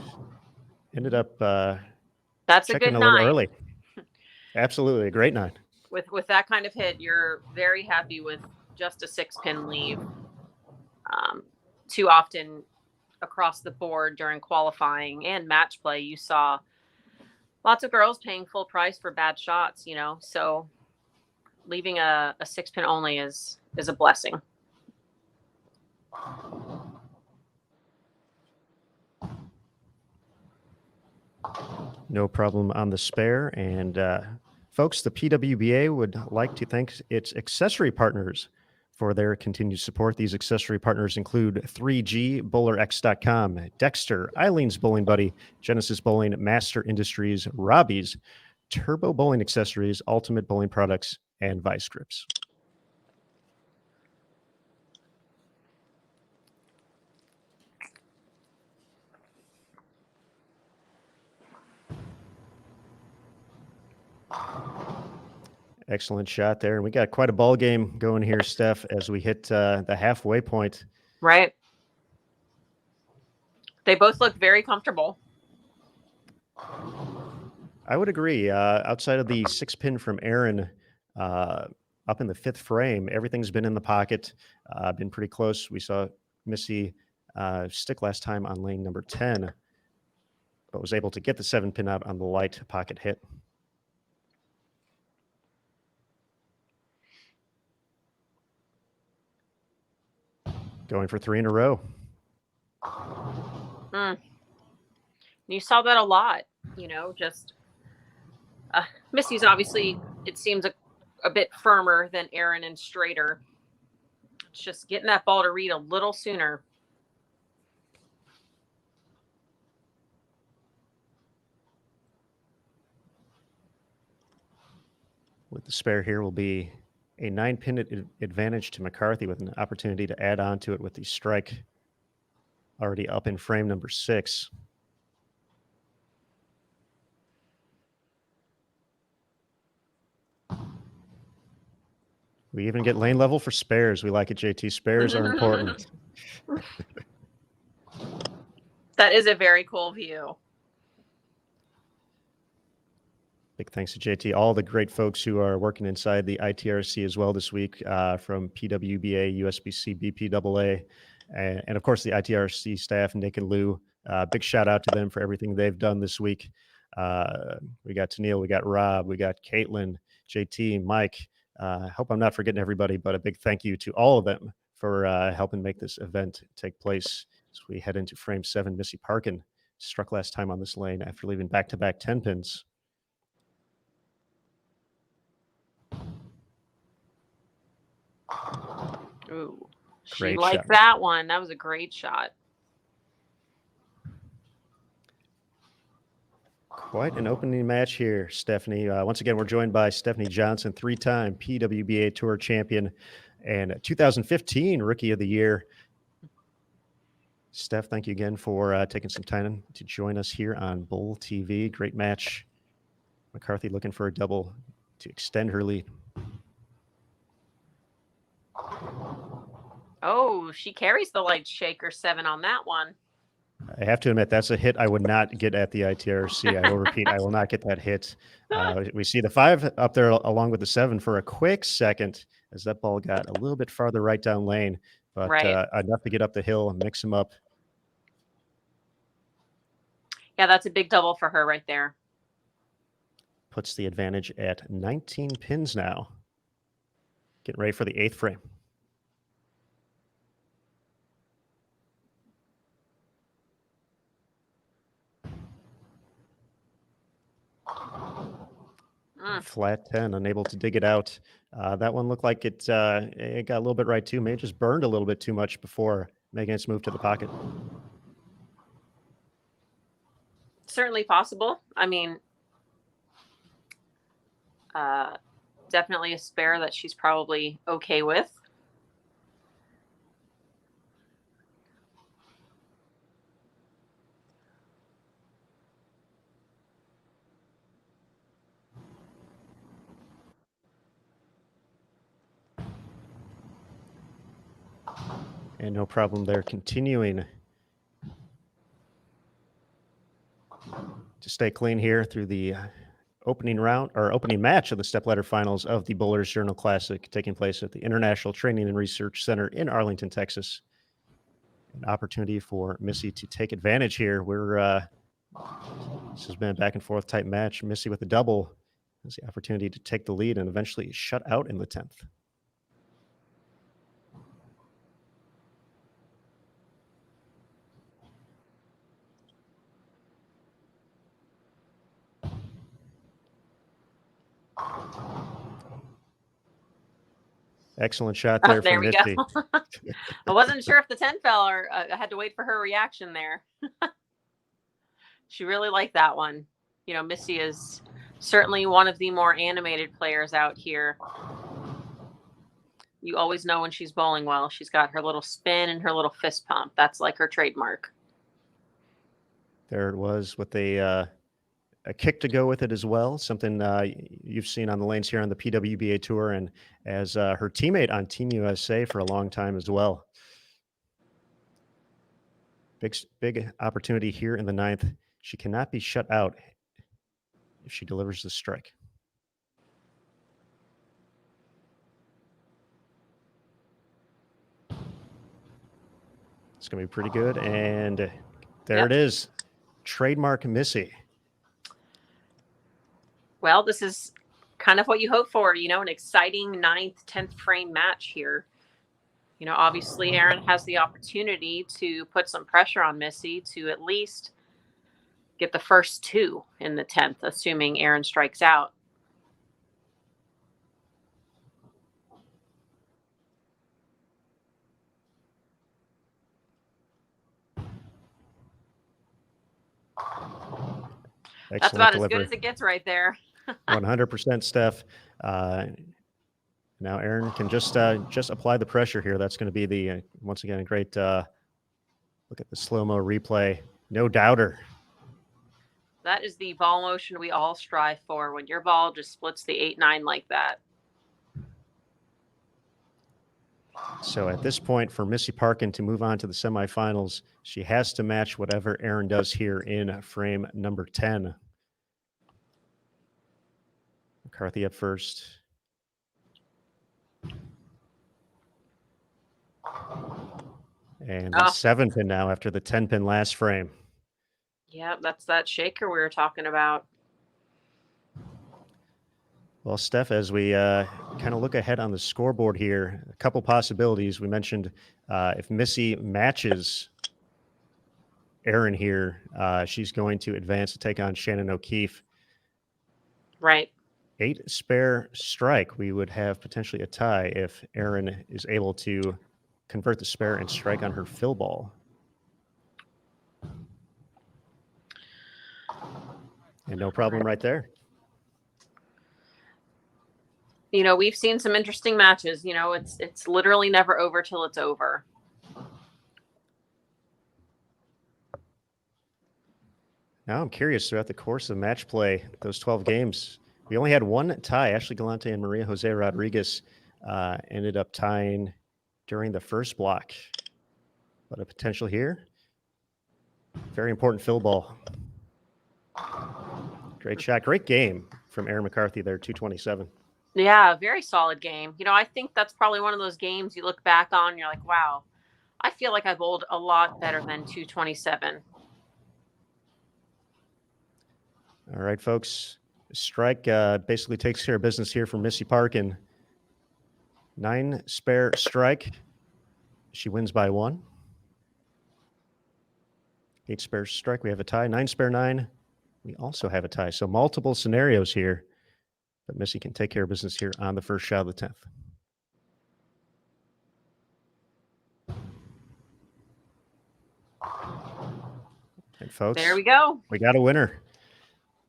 ended up that's a checking good a little 9. early. Absolutely, a great 9. With that kind of hit, you're very happy with just a 6-pin leave. Too often across the board during qualifying and match play, you saw lots of girls paying full price for bad shots, so leaving a 6-pin only is a blessing. No problem on the spare. And folks, the PWBA would like to thank its accessory partners for their continued support. These accessory partners include 3G, BowlerX.com, Dexter, Eileen's Bowling Buddy, Genesis Bowling, Master Industries, Robbie's, Turbo Bowling Accessories, Ultimate Bowling Products, and Vice Grips. Excellent shot there. And we got quite a ball game going here, Steph, as we hit the halfway point. Right. They both look very comfortable. I would agree. Outside of the 6-pin from Erin up in the 5th frame, everything's been in the pocket, been pretty close. We saw Missy stick last time on lane number 10, but was able to get the 7-pin out on the light pocket hit. Going for 3 in a row. You saw that a lot, just Missy's obviously, it seems a bit firmer than Erin and straighter. It's just getting that ball to read a little sooner. With the spare here will be a 9-pin advantage to McCarthy, with an opportunity to add on to it with the strike already up in frame number 6. We even get lane level for spares. We like it, JT. Spares are important. That is a very cool view. Big thanks to JT, all the great folks who are working inside the ITRC as well this week, from PWBA, USBC, BPAA, and of course the ITRC staff, Nick and Lou. Big shout out to them for everything they've done this week. We got Tennille, we got Rob, we got Caitlin, JT, Mike, I hope I'm not forgetting everybody, but a big thank you to all of them for helping make this event take place. As we head into frame 7, Missy Parkin struck last time on this lane after leaving back-to-back 10 pins. Ooh, she Great liked shot. that one. That was a great shot. Quite an opening match here, Stephanie. Once again, we're joined by Stephanie Johnson, 3-time PWBA Tour champion and 2015 Rookie of the Year. Steph, thank you again for taking some time to join us here on Bowl TV. Great match. McCarthy looking for a double to extend her lead. Oh, she carries the light shaker 7 on that one. I have to admit, that's a hit I would not get at the ITRC. I will repeat, I will not get that hit. We see the 5 up there along with the 7 for a quick second as that ball got a little bit farther right down lane, but Right. enough to get up the hill and mix them up. Yeah, that's a big double for her right there. Puts the advantage at 19 pins now. Getting ready for the 8th frame. Flat 10, unable to dig it out. That one looked like it got a little bit right too. May have just burned a little bit too much before making its move to the pocket. Certainly possible. I mean, definitely a spare that she's probably okay with. And no problem there, continuing to stay clean here through the opening round or opening match of the Stepladder finals of the Bowlers Journal Classic, taking place at the International Training and Research Center in Arlington, Texas. An opportunity for Missy to take advantage here. This has been a back and forth type match. Missy with a double has the opportunity to take the lead and eventually shut out in the 10th. Excellent shot there, There from we Missy. go. I wasn't sure if the 10 fell or I had to wait for her reaction there. She really liked that one. You know, Missy is certainly one of the more animated players out here. You always know when she's bowling well. She's got her little spin and her little fist pump. That's like her trademark. There it was with a kick to go with it as well, something you've seen on the lanes here on the PWBA Tour and as her teammate on Team USA for a long time as well. Big opportunity here in the 9th. She cannot be shut out if she delivers the strike. It's going to be pretty good. And there it is. Trademark Missy. Well, this is kind of what you hope for, you know, an exciting 9th, 10th frame match here. You know, obviously Erin has the opportunity to put some pressure on Missy to at least get the first 2 in the 10th, assuming Erin strikes out. Excellent That's about delivery. as good as it gets right there. 100%, Steph. Now Erin can just apply the pressure here. That's going to be the once again a great look at the slow-mo replay. No doubter. That is the ball motion we all strive for when your ball just splits the 8-9 like that. So at this point, for Missy Parkin to move on to the semifinals, she has to match whatever Erin does here in frame number 10. McCarthy up first. And the 7-pin now after the 10-pin last frame. Yeah, that's that shaker we were talking about. Well, Steph, as we kind of look ahead on the scoreboard here, a couple possibilities. We mentioned if Missy matches Erin here, she's going to advance to take on Shannon O'Keefe. Right. 8 spare strike. We would have potentially a tie if Erin is able to convert the spare and strike on her fill ball. And no problem right there. You know, we've seen some interesting matches. You know, it's literally never over till it's over. Now I'm curious, throughout the course of match play, those 12 games, we only had one tie. Ashley Galante and Maria Jose Rodriguez ended up tying during the first block. But a potential here. Very important fill ball. Great shot. Great game from Erin McCarthy there, 227. Yeah, very solid game. You know, I think that's probably one of those games you look back on and you're like, wow, I feel like I bowled a lot better than 227. All right, folks. Strike basically takes care of business here for Missy Parkin. 9 spare strike. She wins by 1. 8 spare strike. We have a tie. 9 spare 9. We also have a tie. So multiple scenarios here. But Missy can take care of business here on the first shot of the 10th. And folks, There we go. We got a winner.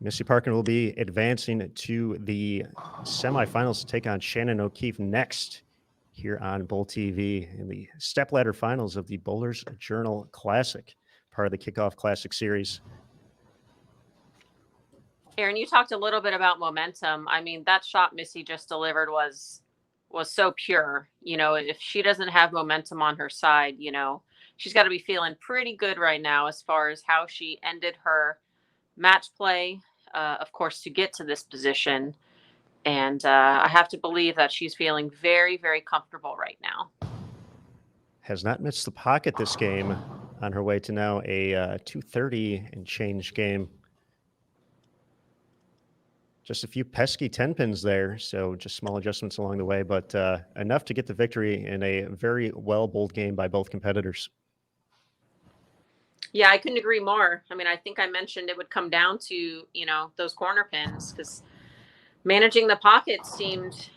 Missy Parkin will be advancing to the semifinals to take on Shannon O'Keefe next here on Bowl TV in the Stepladder finals of the Bowlers Journal Classic, part of the Kickoff Classic series. Erin, you talked a little bit about momentum. I mean, that shot Missy just delivered was so pure. You know, if she doesn't have momentum on her side, you know, she's got to be feeling pretty good right now as far as how she ended her match play, of course, to get to this position. And I have to believe that she's feeling very, very comfortable right now. Has not missed the pocket this game on her way to now a 230 and change game. Just a few pesky 10 pins there, so just small adjustments along the way, but enough to get the victory in a very well-bowled game by both competitors. Yeah, I couldn't agree more. I mean, I think I mentioned it would come down to, you know, those corner pins, because managing the pocket seemed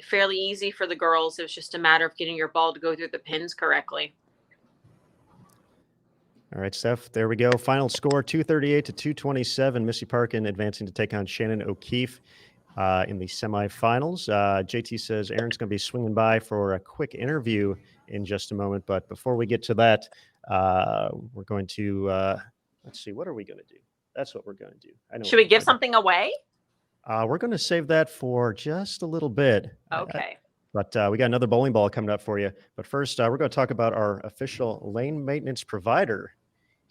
fairly easy for the girls. It was just a matter of getting your ball to go through the pins correctly. All right, Steph, there we go. Final score, 238 to 227. Missy Parkin advancing to take on Shannon O'Keefe in the semifinals. JT says Erin's going to be swinging by for a quick interview in just a moment. But before we get to that, we're going to, let's see, what are we going to do? That's what we're going to do. I know. Should we give something away? We're going to save that for just a little bit. Okay. But we got another bowling ball coming up for you. But first, we're going to talk about our official lane maintenance provider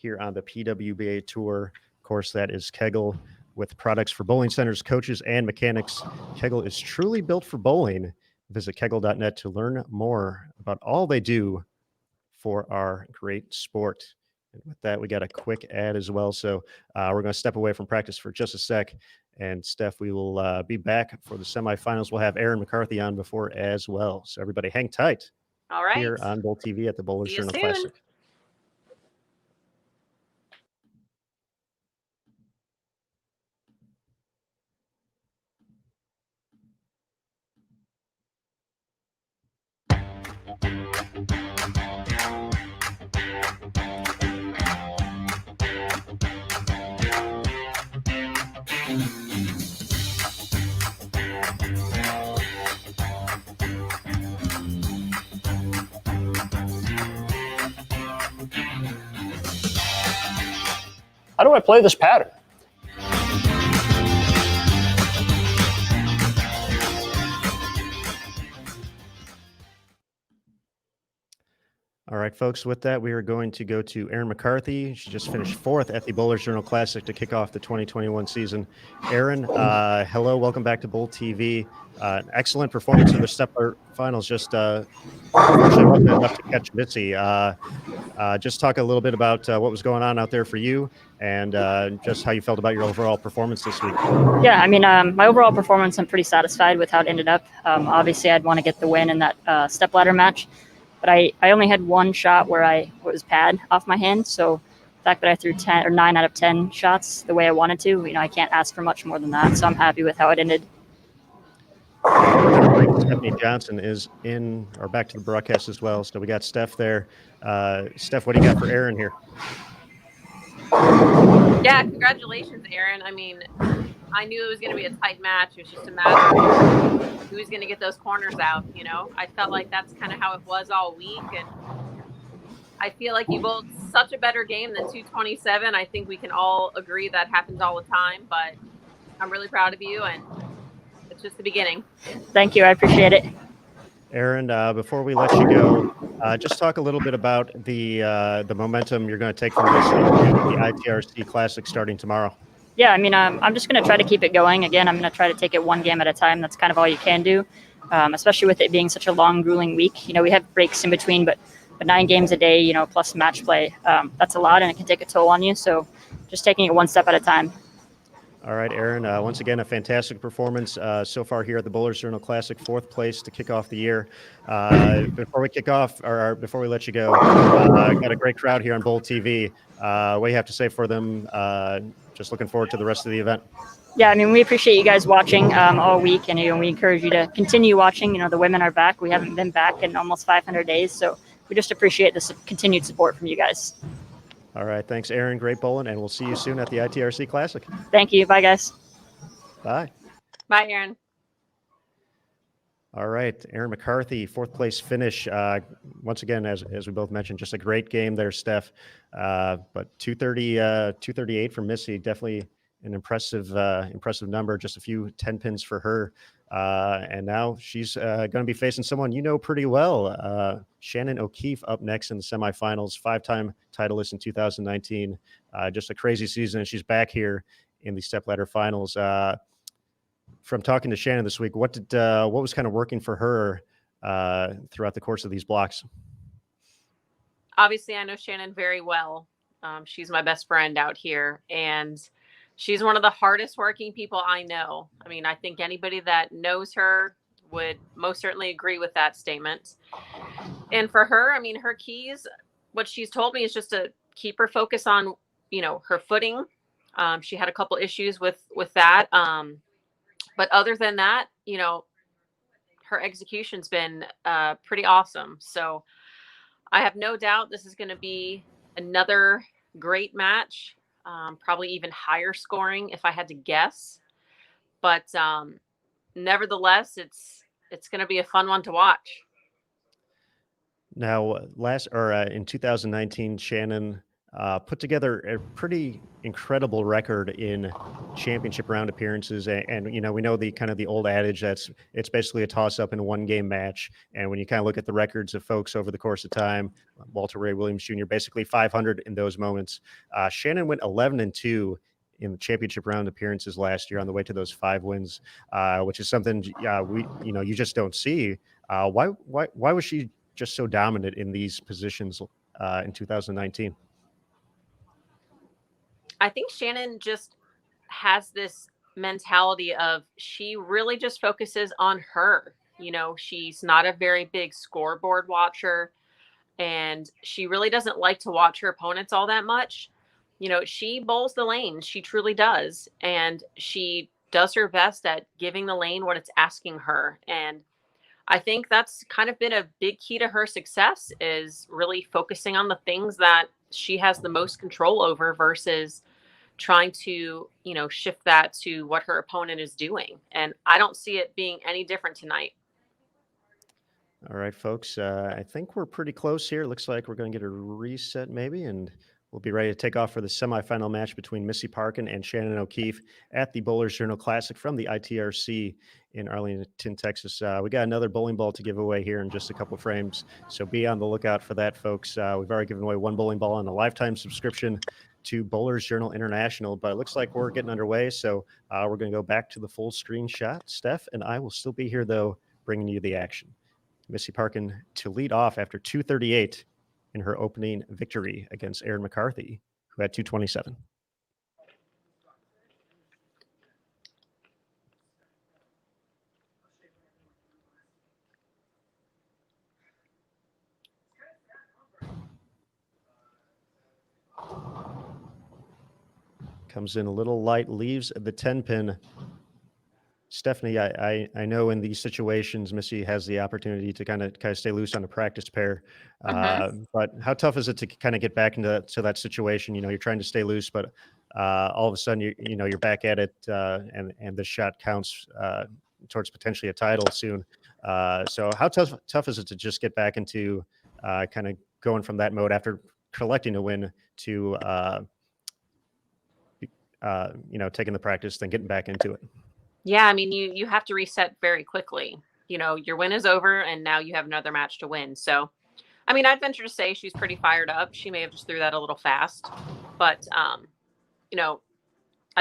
here on the PWBA Tour. Of course, that is Kegel, with products for bowling centers, coaches, and mechanics. Kegel is truly built for bowling. Visit kegel.net to learn more about all they do for our great sport. And with that, we got a quick ad as well. So we're going to step away from practice for just a sec. And Steph, we will be back for the semifinals. We'll have Erin McCarthy on before as well. So everybody hang tight. All right. Here on Bowl TV at the Bowlers Journal Classic. How do I play this pattern? All right, folks, with that, we are going to go to Erin McCarthy. She just finished fourth at the Bowlers Journal Classic to kick off the 2021 season. Erin, hello, welcome back to Bowl TV. Excellent performance in the Stepladder finals. Just unfortunately wasn't enough to catch Missy. Just talk a little bit about what was going on out there for you and just how you felt about your overall performance this week. Yeah, I mean, my overall performance, I'm pretty satisfied with how it ended up. Obviously, I'd want to get the win in that stepladder match, but I only had one shot where I was pad off my hand. So the fact that I threw 10 or 9 out of 10 shots the way I wanted to, I can't ask for much more than that. So I'm happy with how it ended. We're going to bring Stephanie Johnson back to the broadcast as well. So we got Steph there. Steph, what do you got for Erin here? Yeah, congratulations, Erin. I mean, I knew it was going to be a tight match. It was just a matter of who was going to get those corners out. I felt like that's kind of how it was all week, and I feel like you bowled such a better game than 227. I think we can all agree that happens all the time, but I'm really proud of you, and it's just the beginning. Thank you. I appreciate it. Erin, before we let you go, just talk a little bit about the momentum you're going to take from this into the ITRC Classic starting tomorrow. Yeah, I mean, I'm just going to try to keep it going. Again, I'm going to try to take it one game at a time. That's kind of all you can do, especially with it being such a long, grueling week. We have breaks in between, but 9 games a day, plus match play, that's a lot, and it can take a toll on you. So just taking it one step at a time. All right, Erin, once again, a fantastic performance so far here at the Bowlers Journal Classic, 4th place to kick off the year. Before we kick off, or before we let you go, got a great crowd here on Bowl TV. What do you have to say for them? Just looking forward to the rest of the event. Yeah, I mean, we appreciate you guys watching all week, and we encourage you to continue watching. The women are back. We haven't been back in almost 500 days, so we just appreciate this continued support from you guys. All right, thanks, Erin. Great bowling, and we'll see you soon at the ITRC Classic. Thank you. Bye, guys. Bye. Bye, Erin. All right, Erin McCarthy, 4th place finish. Once again, as we both mentioned, just a great game there, Steph. But 238 from Missy, definitely an impressive number. Just a few 10 pins for her. And now she's going to be facing someone pretty well. Shannon O'Keefe up next in the semifinals, 5-time titleist in 2019. Just a crazy season, and she's back here in the stepladder finals. From talking to Shannon this week, what was kind of working for her throughout the course of these blocks? Obviously, I know Shannon very well. She's my best friend out here, and she's one of the hardest working people I know. I mean, I think anybody that knows her would most certainly agree with that statement. And for her, I mean, her keys, what she's told me is just to keep her focus on, her footing. She had a couple issues with that. But other than that, her execution's been pretty awesome. So I have no doubt this is going to be another great match, probably even higher scoring if I had to guess. But nevertheless, it's going to be a fun one to watch. Now, in 2019, Shannon put together a pretty incredible record in championship round appearances, and we know the old adage that's it's basically a toss-up in a one-game match. And when you kind of look at the records of folks over the course of time, Walter Ray Williams Jr. basically 500 in those moments. Shannon went 11-2 in the championship round appearances last year on the way to those 5 wins, which is something you just don't see. Why was she just so dominant in these positions in 2019? I think Shannon just has this mentality of she really just focuses on her. She's not a very big scoreboard watcher, and she really doesn't like to watch her opponents all that much. She bowls the lane. She truly does. And she does her best at giving the lane what it's asking her. And I think that's kind of been a big key to her success, is really focusing on the things that she has the most control over versus trying to, shift that to what her opponent is doing. And I don't see it being any different tonight. All right, folks. I think we're pretty close here. Looks like we're going to get a reset maybe, and We'll be ready to take off for the semifinal match between Missy Parkin and Shannon O'Keefe at the Bowlers Journal Classic from the ITRC in Arlington, Texas. We got another bowling ball to give away here in just a couple frames, so be on the lookout for that, folks. We've already given away one bowling ball and a lifetime subscription to Bowlers Journal International, but it looks like we're getting underway, so we're going to go back to the full screen shot. Steph and I will still be here, though, bringing you the action. Missy Parkin to lead off after 238 in her opening victory against Erin McCarthy, who had 227. Comes in a little light, leaves the 10-pin. Stephanie, I know in these situations, Missy has the opportunity to kind of stay loose on a practice pair. But how tough is it to kind of get back into that situation? You know, you're trying to stay loose, but all of a sudden, you're back at it, and the shot counts towards potentially a title soon. So how tough is it to just get back into kind of going from that mode after collecting a win to taking the practice, then getting back into it? Yeah, I mean, you have to reset very quickly. You know, your win is over, and now you have another match to win. So, I mean, I'd venture to say she's pretty fired up. She may have just threw that a little fast, but I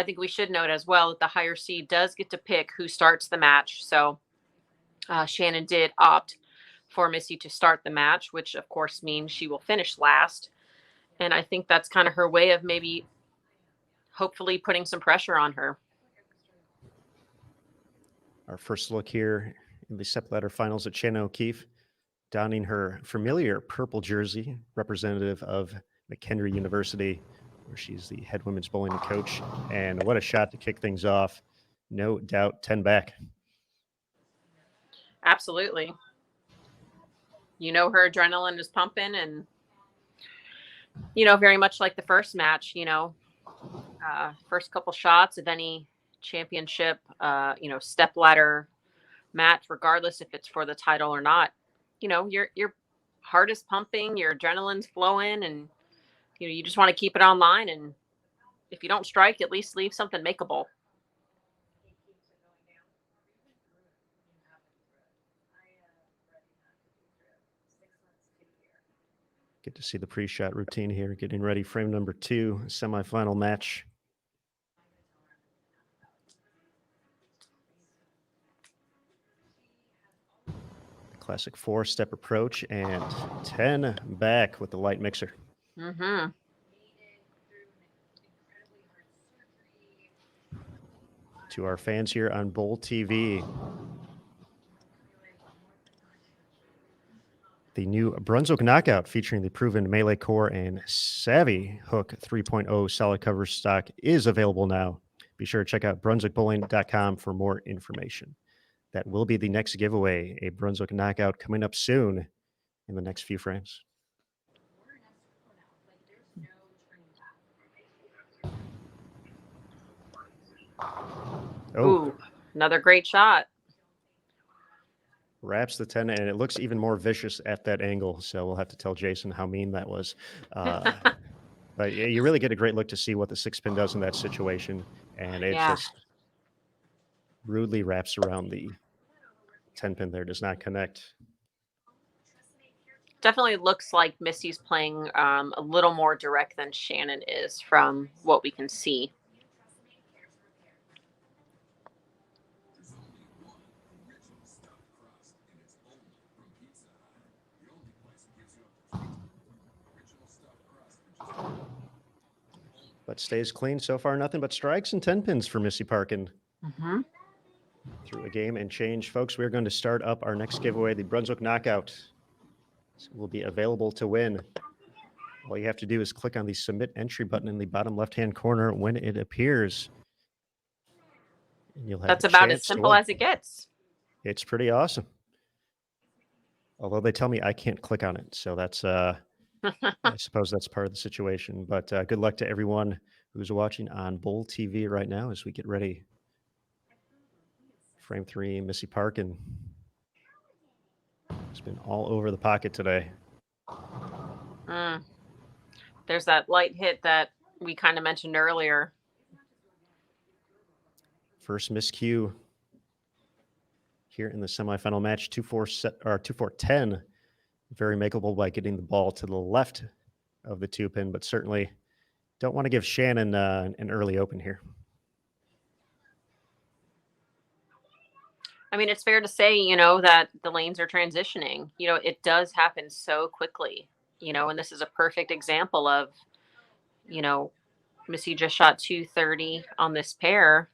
think we should note as well that the higher seed does get to pick who starts the match. So, Shannon did opt for Missy to start the match, which of course means she will finish last. And I think that's kind of her way of maybe, hopefully, putting some pressure on her. Our first look here in the Stepladder finals at Shannon O'Keefe, donning her familiar purple jersey, representative of McHenry University, where she's the head women's bowling coach. And what a shot to kick things off. No doubt, 10 back. Absolutely. You know, her adrenaline is pumping, and, very much like the first match, first couple shots of any championship, stepladder match, regardless if it's for the title or not, your heart is pumping, your adrenaline's flowing, and you just want to keep it online. And if you don't strike, at least leave something makeable. Get to see the pre-shot routine here, getting ready. Frame number 2, semifinal match. Classic 4-step approach and 10 back with the light mixer. Mm-hmm. To our fans here on Bowl TV, the new Brunswick Knockout featuring the proven Melee Core and Savvy Hook 3.0 solid cover stock is available now. Be sure to check out brunswickbowling.com for more information. That will be the next giveaway, a Brunswick Knockout coming up soon in the next few frames. Ooh, another great shot. Wraps the 10, and it looks even more vicious at that angle. So we'll have to tell Jason how mean that was. But yeah, you really get a great look to see what the 6-pin does in that situation. And it just rudely wraps around the 10-pin there, does not connect. Definitely looks like Missy's playing a little more direct than Shannon is from what we can see. But stays clean so far. Nothing but strikes and 10 pins for Missy Parkin. Mm-hmm. Through a game and change, folks. We're going to start up our next giveaway, the Brunswick Knockout. This will be available to win. All you have to do is click on the Submit Entry button in the bottom left-hand corner when it appears. And you'll have That's about as to simple win. as it gets. It's pretty awesome. Although they tell me I can't click on it, so that's I suppose that's part of the situation. But good luck to everyone who's watching on Bowl TV right now as we get ready. Frame 3, Missy Parkin. It's been all over the pocket today. There's that light hit that we kind of mentioned earlier. First miscue here in the semifinal match, 2-4-10. Very makeable by getting the ball to the left of the 2-pin, but certainly don't want to give Shannon an early open here. I mean, it's fair to say, that the lanes are transitioning. It does happen so quickly, and this is a perfect example of, Missy just shot 230 on this pair.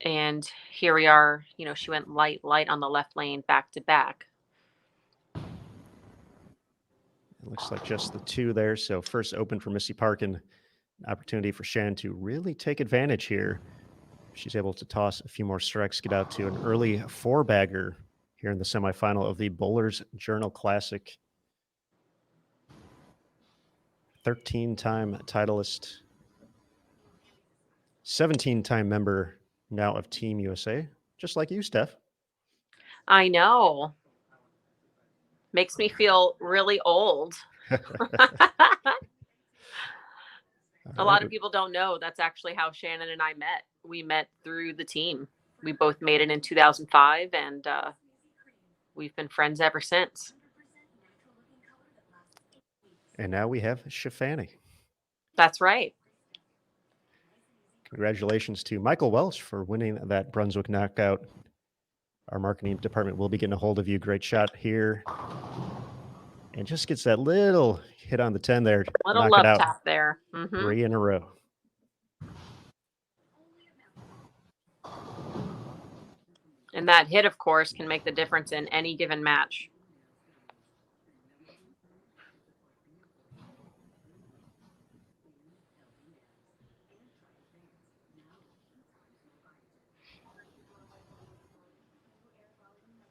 And here we are, she went light on the left lane back to back. It looks like just the 2 there. So first open for Missy Parkin, an opportunity for Shannon to really take advantage here. She's able to toss a few more strikes, get out to an early 4-bagger here in the semifinal of the Bowlers Journal Classic. 13-time titleist, 17-time member now of Team USA, just like you, Steph. I know. Makes me feel really old. A lot of people don't know that's actually how Shannon and I met. We met through the team. We both made it in 2005, and we've been friends ever since. And now we have Shafani. That's right. Congratulations to Michael Welch for winning that Brunswick knockout. Our marketing department will be getting a hold of you. Great shot here. And just gets that little hit on the 10 there. Little knock love it out. tap there. Mm-hmm. 3 in a row. And that hit, of course, can make the difference in any given match.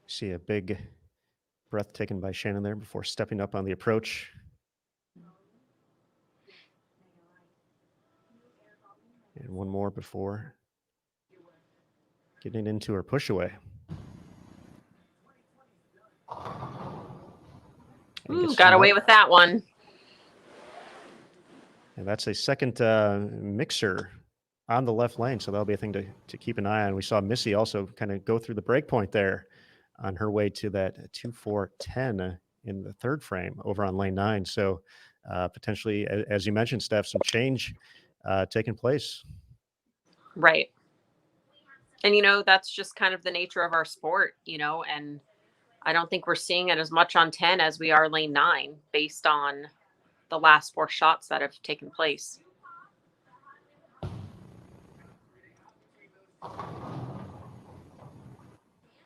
See a big breath taken by Shannon there before stepping up on the approach. And one more before getting into her push away. Ooh, got away with that one. And that's a second mixer on the left lane, so that'll be a thing to keep an eye on. We saw Missy also kind of go through the break point there on her way to that 2-4-10 in the third frame over on lane 9. So potentially, as you mentioned, Steph, some change taking place. Right. And, that's just kind of the nature of our sport, and I don't think we're seeing it as much on 10 as we are lane 9 based on the last 4 shots that have taken place.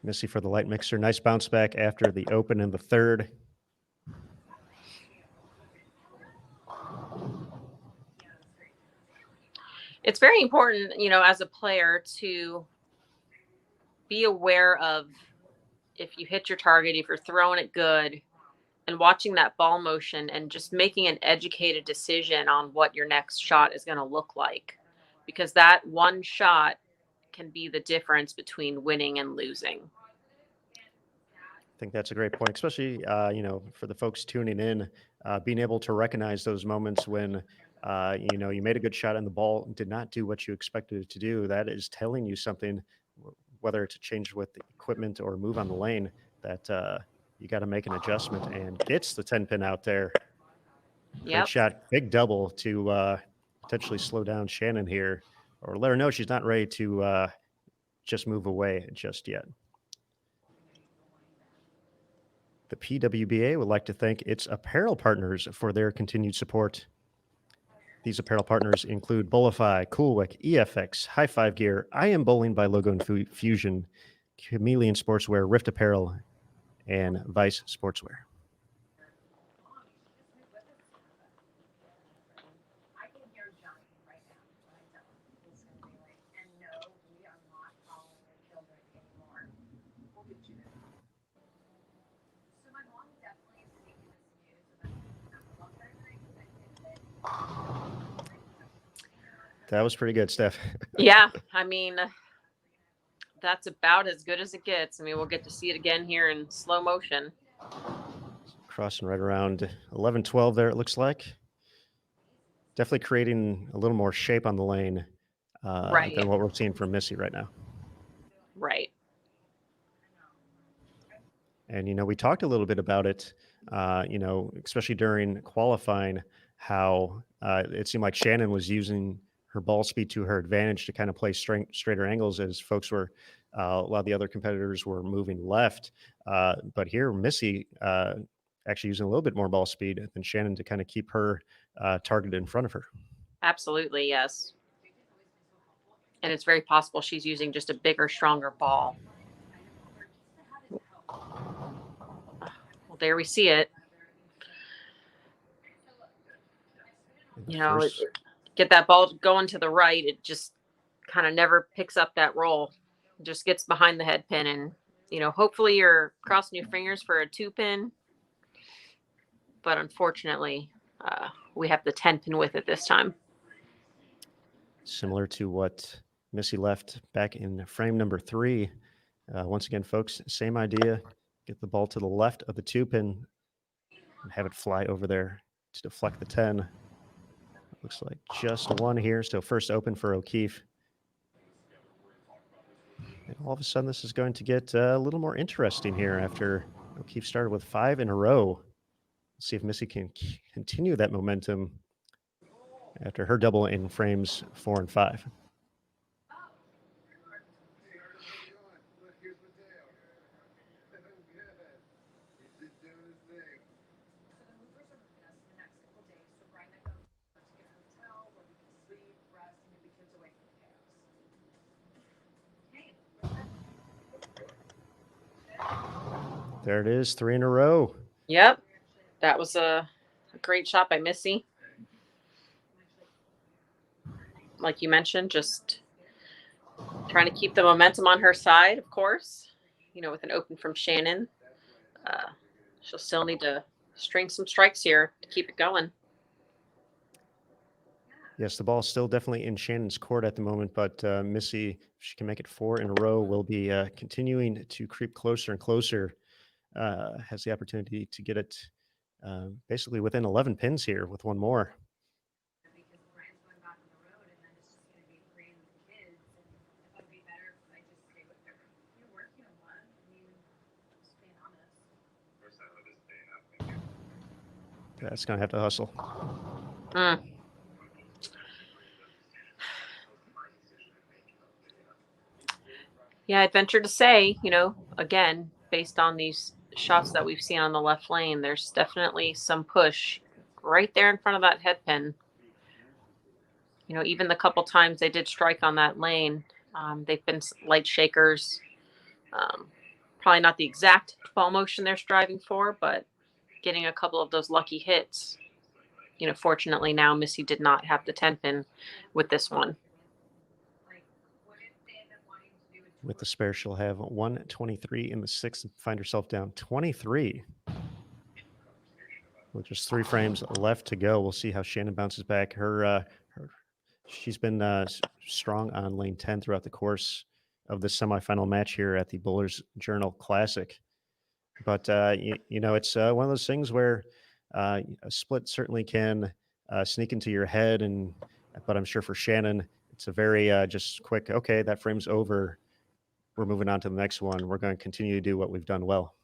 Missy for the light mixer. Nice bounce back after the open in the third. It's very important, as a player to be aware of if you hit your target, if you're throwing it good, and watching that ball motion and just making an educated decision on what your next shot is going to look like. Because that one shot can be the difference between winning and losing. I think that's a great point, especially, for the folks tuning in, being able to recognize those moments when, you made a good shot and the ball did not do what you expected it to do. That is telling you something, whether it's a change with the equipment or move on the lane, that you got to make an adjustment, and gets the 10-pin out there. Great shot, big double to potentially slow down Shannon here, or let her know she's not ready to just move away just yet. The PWBA would like to thank its apparel partners for their continued support. These apparel partners include Bowlify, Coolwick, EFX, High Five Gear, I Am Bowling by Logo and Fusion, Chameleon Sportswear, Rift Apparel, and Vice Sportswear. That was pretty good, Steph. Yeah, I mean, that's about as good as it gets. I mean, we'll get to see it again here in slow motion. Crossing right around 11-12 there, it looks like. definitely creating a little more shape on the lane Right. than what we're seeing from Missy right now. Right. And, we talked a little bit about it, especially during qualifying, how it seemed like Shannon was using her ball speed to her advantage to kind of play straighter angles as folks were, a lot of the other competitors were moving left. But here, Missy actually using a little bit more ball speed than Shannon to kind of keep her targeted in front of her. Absolutely, yes. And it's very possible she's using just a bigger, stronger ball. Well, there we see it. Get that ball going to the right. It just kind of never picks up that roll. It just gets behind the head pin. And, hopefully you're crossing your fingers for a 2-pin. But unfortunately, we have the 10-pin with it this time. Similar to what Missy left back in frame number 3. Once again, folks, same idea. Get the ball to the left of the 2-pin and have it fly over there to deflect the 10. Looks like just one here. So first open for O'Keefe. And all of a sudden, this is going to get a little more interesting here after O'Keefe started with 5 in a row. Let's see if Missy can continue that momentum after her double in frames 4 and 5. There it is, 3 in a row. Yep. That was a great shot by Missy. Like you mentioned, just trying to keep the momentum on her side, of course. With an open from Shannon. She'll still need to string some strikes here to keep it going. Yes, the ball's still definitely in Shannon's court at the moment, but Missy, if she can make it 4 in a row, will be continuing to creep closer and closer. Has the opportunity to get it basically within 11 pins here with one more. That's going to have to hustle. Yeah, I'd venture to say, again, based on these shots that we've seen on the left lane, there's definitely some push right there in front of that head pin. Even the couple times they did strike on that lane, they've been light shakers. Probably not the exact ball motion they're striving for, but getting a couple of those lucky hits. Fortunately now Missy did not have the 10-pin with this one. With the spare, she'll have 123 in the 6th and find herself down 23. With just 3 frames left to go, we'll see how Shannon bounces back. She's been strong on lane 10 throughout the course of the semifinal match here at the Bowlers Journal Classic. But, it's one of those things where a split certainly can sneak into your head. But I'm sure for Shannon, it's a very just quick, okay, that frame's over. We're moving on to the next one. We're going to continue to do what we've done well.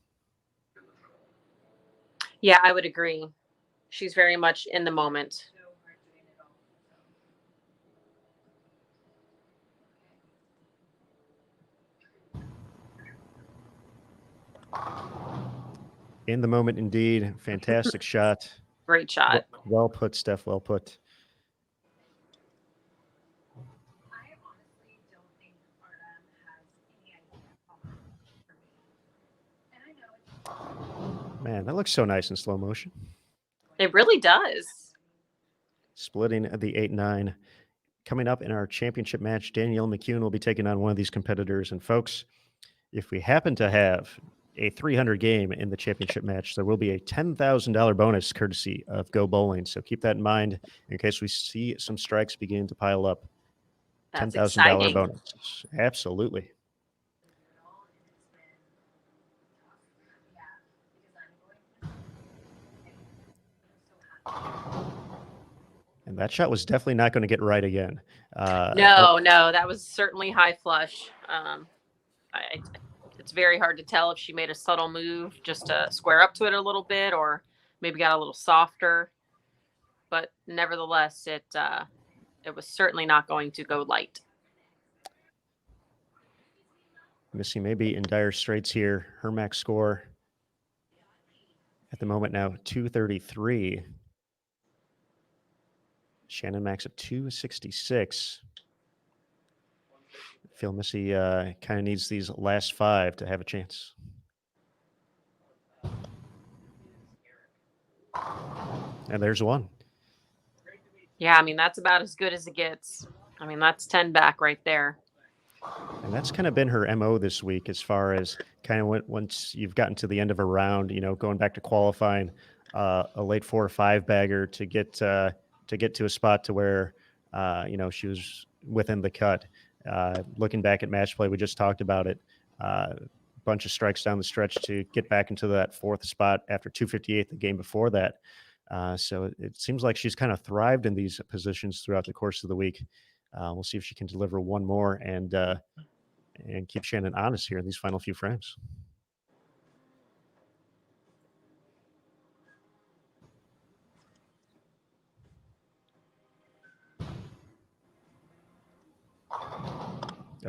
Yeah, I would agree. She's very much in the moment. In the moment, indeed. Fantastic shot. Great shot. Well put, Steph. Well put. Man, that looks so nice in slow motion. It really does. Splitting the 8-9. Coming up in our championship match, Danielle McEwan will be taking on one of these competitors. And folks, if we happen to have a 300 game in the championship match, there will be a $10,000 bonus courtesy of Go Bowling. So keep that in mind in case we see some strikes begin to pile up. $10,000 bonus. Absolutely. And that shot was definitely not going to get right again. No, that was certainly high flush. It's very hard to tell if she made a subtle move just to square up to it a little bit, or maybe got a little softer. But nevertheless, it was certainly not going to go light. Missy may be in dire straits here. Her max score at the moment now 233. Shannon max at 266. I feel Missy kind of needs these last 5 to have a chance. And there's one. Yeah, I mean, that's about as good as it gets. I mean, that's 10 back right there. And that's kind of been her MO this week, as far as kind of once you've gotten to the end of a round, going back to qualifying, a late 4 or 5 bagger to get to a spot to where, she was within the cut. Looking back at match play, we just talked about it. Bunch of strikes down the stretch to get back into that 4th spot after 258 the game before that. So it seems like she's kind of thrived in these positions throughout the course of the week. We'll see if she can deliver one more and keep Shannon honest here in these final few frames.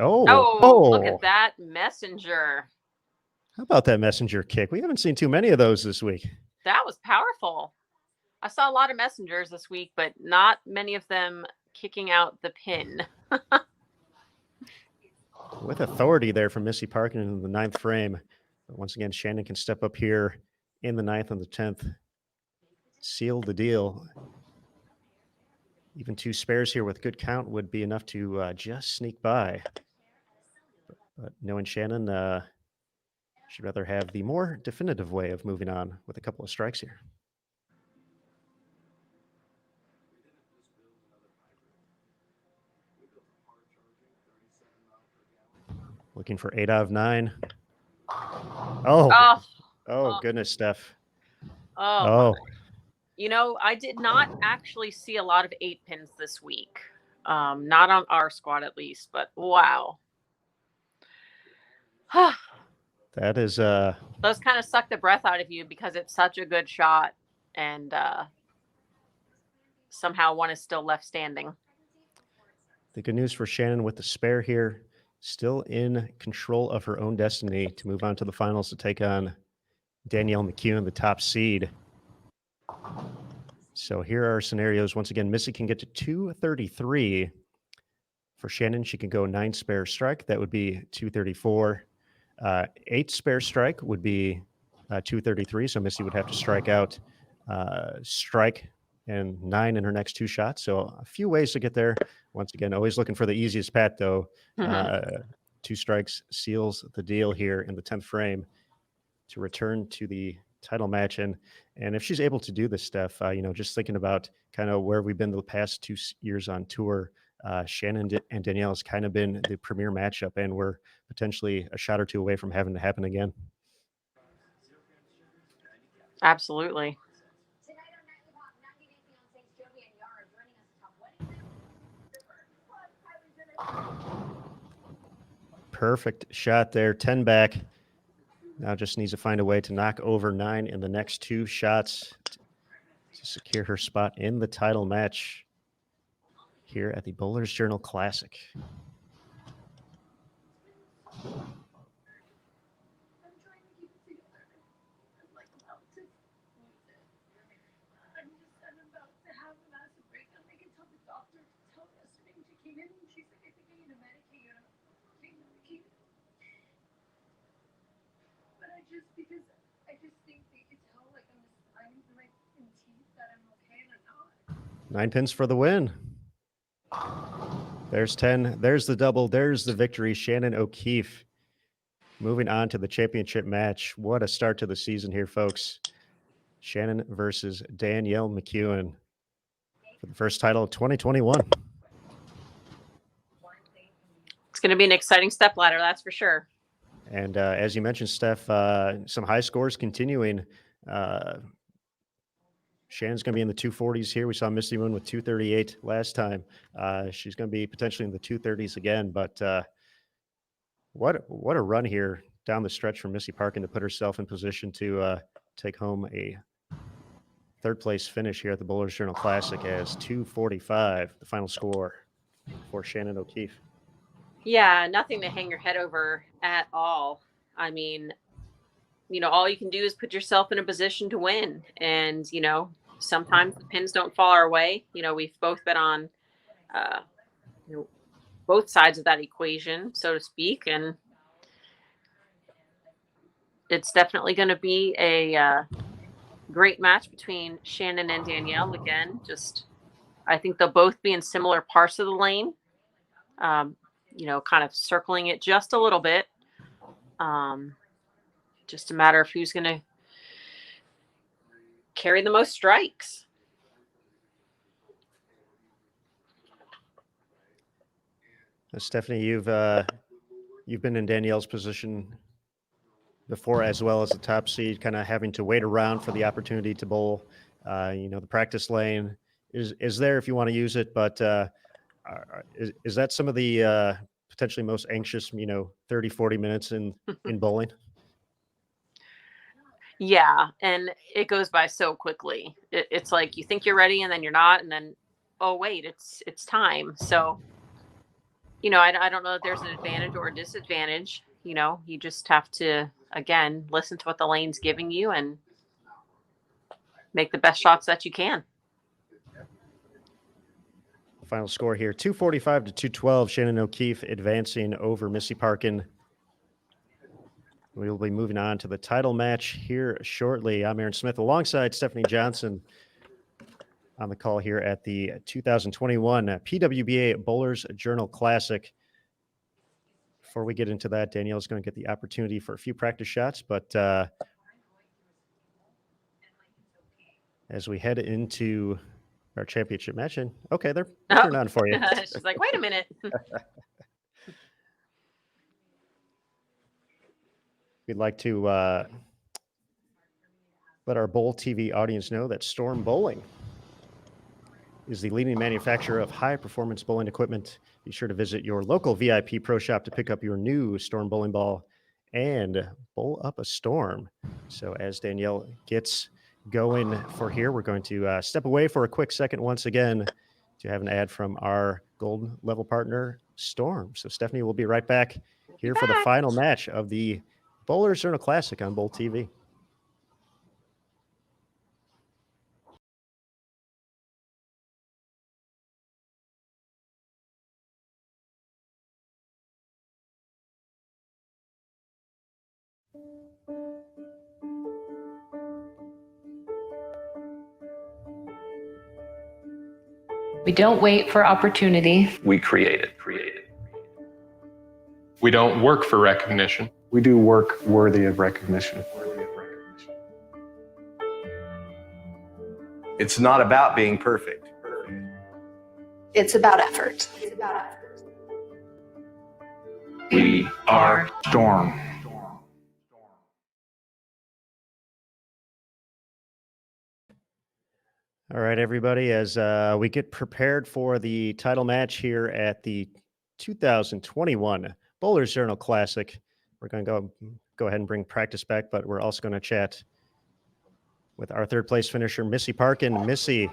Oh, look at that messenger. How about that messenger kick? We haven't seen too many of those this week. That was powerful. I saw a lot of messengers this week, but not many of them kicking out the pin. With authority there from Missy Parkin in the 9th frame. But once again, Shannon can step up here in the 9th and the 10th. Seal the deal. Even 2 spares here with good count would be enough to just sneak by. But knowing Shannon, she'd rather have the more definitive way of moving on with a couple of strikes here. Looking for 8 out of 9. Oh, goodness, Steph. Oh. I did not actually see a lot of 8 pins this week. Not on our squad, at least, but wow. That is those kind of suck the breath out of you, because it's such a good shot, and somehow one is still left standing. The good news for Shannon with the spare here, still in control of her own destiny to move on to the finals to take on Danielle Mcewen, the top seed. So here are our scenarios. Once again, Missy can get to 233. For Shannon, she can go 9 spare strike. That would be 234. 8 spare strike would be 233. So Missy would have to strike out, strike, and 9 in her next 2 shots. So a few ways to get there. Once again, always looking for the easiest pat, though. 2 strikes seals the deal here in the 10th frame to return to the title match. And if she's able to do this, Steph, just thinking about kind of where we've been the past 2 years on tour, Shannon and Danielle has kind of been the premier matchup, and we're potentially a shot or 2 away from having to happen again. Absolutely. Perfect shot there, 10 back. Now just needs to find a way to knock over 9 in the next 2 shots to secure her spot in the title match here at the Bowlers Journal Classic. Nine pins for the win. There's 10. There's the double. There's the victory. Shannon O'Keefe moving on to the championship match. What a start to the season here, folks. Shannon versus Danielle Mcewen for the first title of 2021. It's going to be an exciting stepladder, that's for sure. And as you mentioned, Steph, some high scores continuing. Shannon's going to be in the 240s here. We saw Missy win with 238 last time. She's going to be potentially in the 230s again. But what a run here down the stretch from Missy Parkin to put herself in position to take home a third place finish here at the Bowlers Journal Classic as 245, the final score for Shannon O'Keefe. Yeah, nothing to hang your head over at all. I mean, all you can do is put yourself in a position to win. And, sometimes the pins don't fall our way. We've both been on, both sides of that equation, so to speak. And it's definitely going to be a great match between Shannon and Danielle. Again, I think they'll both be in similar parts of the lane, kind of circling it just a little bit. Just a matter of who's going to carry the most strikes. Stephanie, you've been in Danielle's position before, as well as the top seed, kind of having to wait around for the opportunity to bowl. The practice lane is there if you want to use it, but is that some of the potentially most anxious, 30, 40 minutes in bowling? Yeah, and it goes by so quickly. It's like you think you're ready, and then you're not, and then, oh wait, it's time. So, I don't know if there's an advantage or a disadvantage. You just have to, again, listen to what the lane's giving you and make the best shots that you can. Final score here, 245 to 212. Shannon O'Keefe advancing over Missy Parkin. We will be moving on to the title match here shortly. I'm Aaron Smith alongside Stephanie Johnson on the call here at the 2021 PWBA Bowlers Journal Classic. Before we get into that, Danielle's going to get the opportunity for a few practice shots, but as we head into our championship match, and okay, they're turned on for you. She's like, wait a minute. We'd like to let our Bowl TV audience know that Storm Bowling is the leading manufacturer of high-performance bowling equipment. Be sure to visit your local VIP Pro Shop to pick up your new Storm bowling ball and bowl up a storm. So as Danielle gets going for here, we're going to step away for a quick second once again to have an ad from our gold level partner, Storm. So Stephanie will be right back here for the final match of the Bowlers Journal Classic on Bowl TV. We don't wait for opportunity. We create it. We don't work for recognition. We do work worthy of recognition. It's not about being perfect. It's about effort. We are Storm. All right, everybody, as we get prepared for the title match here at the 2021 Bowlers Journal Classic, we're going to go ahead and bring practice back, but we're also going to chat with our third place finisher, Missy Parkin. Missy,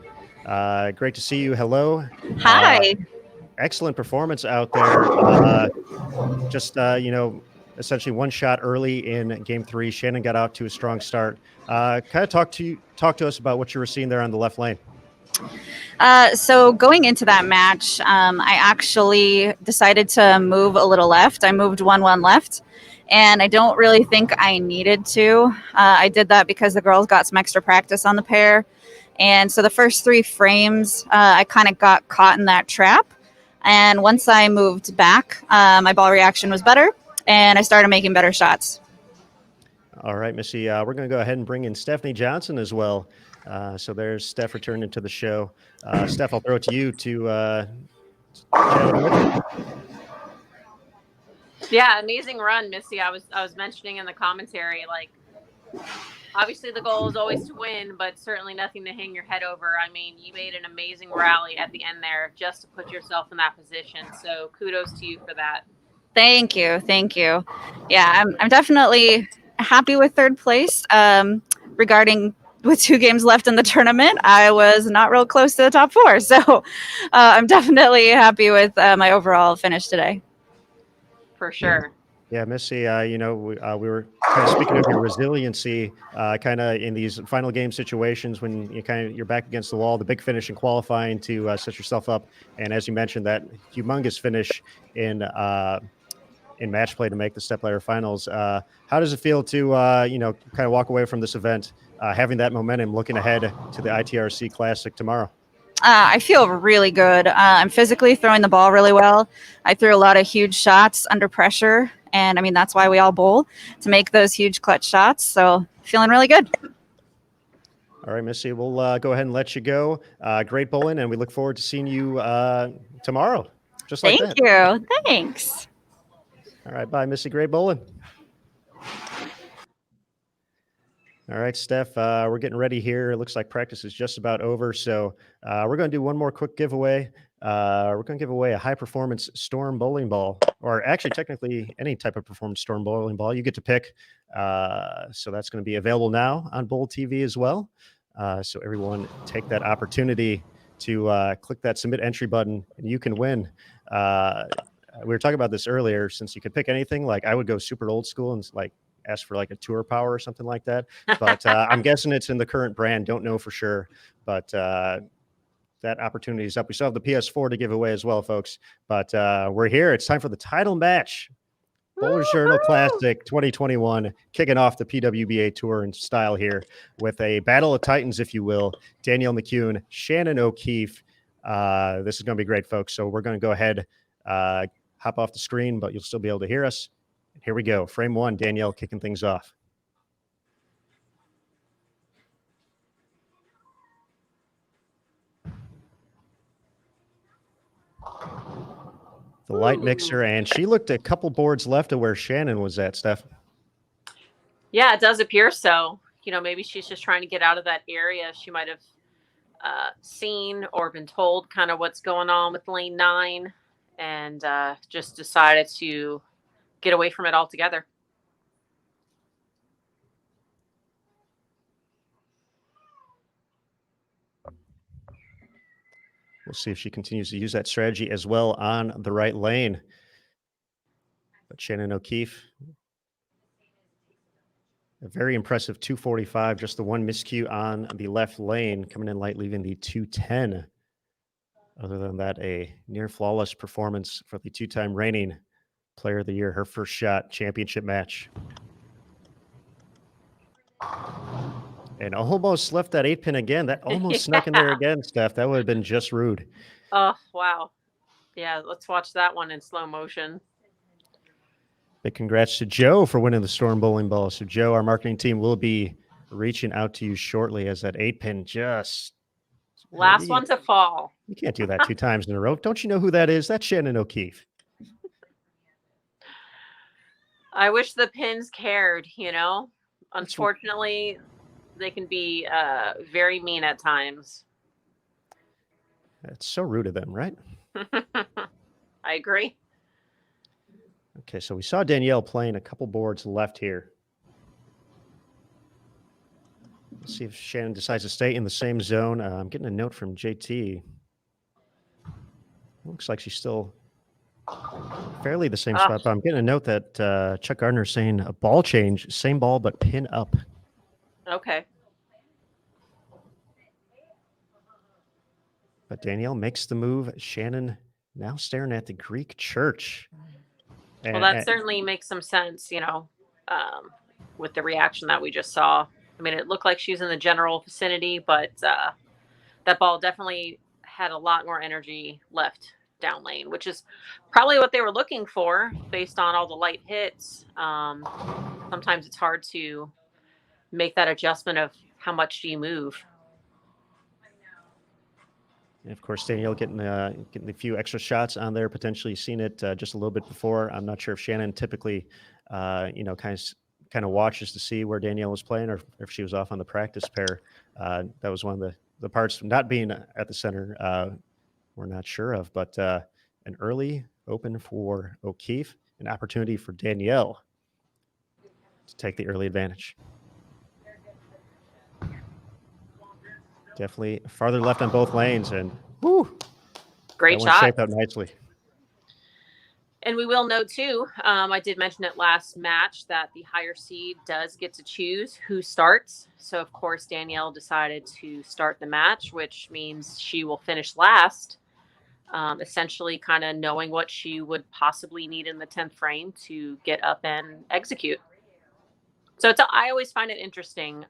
great to see you. Hello. Hi. Excellent performance out there. Essentially one shot early in game 3. Shannon got out to a strong start. Kind of talk to us about what you were seeing there on the left lane. So going into that match, I actually decided to move a little left. I moved 1-1 left, and I don't really think I needed to. I did that because the girls got some extra practice on the pair. And so the first 3 frames, I kind of got caught in that trap. And once I moved back, my ball reaction was better, and I started making better shots. All right, Missy, we're going to go ahead and bring in Stephanie Johnson as well. So there's Steph returning to the show. Steph, I'll throw it to you to chat with. Yeah, amazing run, Missy. I was mentioning in the commentary, like, Obviously, the goal is always to win, but certainly nothing to hang your head over. I mean, you made an amazing rally at the end there just to put yourself in that position. So kudos to you for that. Thank you. Thank you. Yeah, I'm definitely happy with third place. Regarding with 2 games left in the tournament, I was not real close to the top 4. So I'm definitely happy with my overall finish today. For sure. Yeah, Missy, we were kind of speaking of your resiliency, kind of in these final game situations when you're back against the wall, the big finish in qualifying to set yourself up, and as you mentioned, that humongous finish in match play to make the Stepladder finals. How does it feel to kind of walk away from this event, having that momentum, looking ahead to the ITRC Classic tomorrow? I feel really good. I'm physically throwing the ball really well. I threw a lot of huge shots under pressure. And I mean, that's why we all bowl, to make those huge clutch shots. So feeling really good. All right, Missy, we'll go ahead and let you go. Great bowling, and we look forward to seeing you tomorrow. Just like that. Thank you. Thanks. All right, bye, Missy. Great bowling. All right, Steph, we're getting ready here. It looks like practice is just about over. So we're going to do one more quick giveaway. We're going to give away a high-performance Storm bowling ball, or actually technically any type of performance Storm bowling ball. You get to pick. So that's going to be available now on Bowl TV as well. So everyone take that opportunity to click that submit entry button, and you can win. We were talking about this earlier. Since you could pick anything, like I would go super old school and like ask for like a tour power or something like that. But I'm guessing it's in the current brand. Don't know for sure, but that opportunity is up. We still have the PS4 to give away as well, folks. But we're here. It's time for the title match. Bowlers Journal Classic 2021, kicking off the PWBA Tour in style here with a battle of titans, if you will. Danielle Mcewen, Shannon O'Keefe. This is going to be great, folks. So we're going to go ahead, hop off the screen, but you'll still be able to hear us. Here we go. Frame 1, Danielle kicking things off. The light mixer, and she looked a couple boards left of where Shannon was at, Steph. Yeah, it does appear so. Maybe she's just trying to get out of that area. She might have seen or been told kind of what's going on with lane 9 and just decided to get away from it altogether. We'll see if she continues to use that strategy as well on the right lane. But Shannon O'Keefe, a very impressive 245, just the one miscue on the left lane, coming in light, leaving the 210. Other than that, a near flawless performance for the 2-time reigning Player of the Year, her first shot championship match. And almost left that 8-pin again. That almost snuck in there again, Steph. That would have been just rude. Oh, wow. Yeah, let's watch that one in slow motion. Big congrats to Joe for winning the Storm bowling ball. So, Joe, our marketing team will be reaching out to you shortly as that 8-pin just... Last one to fall. You can't do that 2 times in a row. Don't you know who that is? That's Shannon O'Keefe. I wish the pins cared, Unfortunately, they can be very mean at times. That's so rude of them, right? I agree. Okay, so we saw Danielle playing a couple boards left here. Let's see if Shannon decides to stay in the same zone. I'm getting a note from JT. Looks like she's still fairly the same spot, but I'm getting a note that Chuck Gardner's saying a ball change, same ball, but pin up. Okay. But Danielle makes the move. Shannon now staring at the Greek church. Well, that certainly makes some sense, with the reaction that we just saw. I mean, it looked like she was in the general vicinity, but that ball definitely had a lot more energy left down lane, which is probably what they were looking for based on all the light hits. Sometimes it's hard to make that adjustment of how much do you move. And of course, Danielle getting a few extra shots on there, potentially seen it just a little bit before. I'm not sure if Shannon typically, kind of kind of watch just to see where Danielle was playing or if she was off on the practice pair. That was one of the parts from not being at the center we're not sure of, but an early open for O'Keefe, an opportunity for Danielle to take the early advantage. Definitely farther left on both lanes, and whoo, Great that one shot. shaped out nicely. And we will note too, I did mention it last match that the higher seed does get to choose who starts. So of course, Danielle decided to start the match, which means she will finish last, essentially kind of knowing what she would possibly need in the 10th frame to get up and execute. So I always find it interesting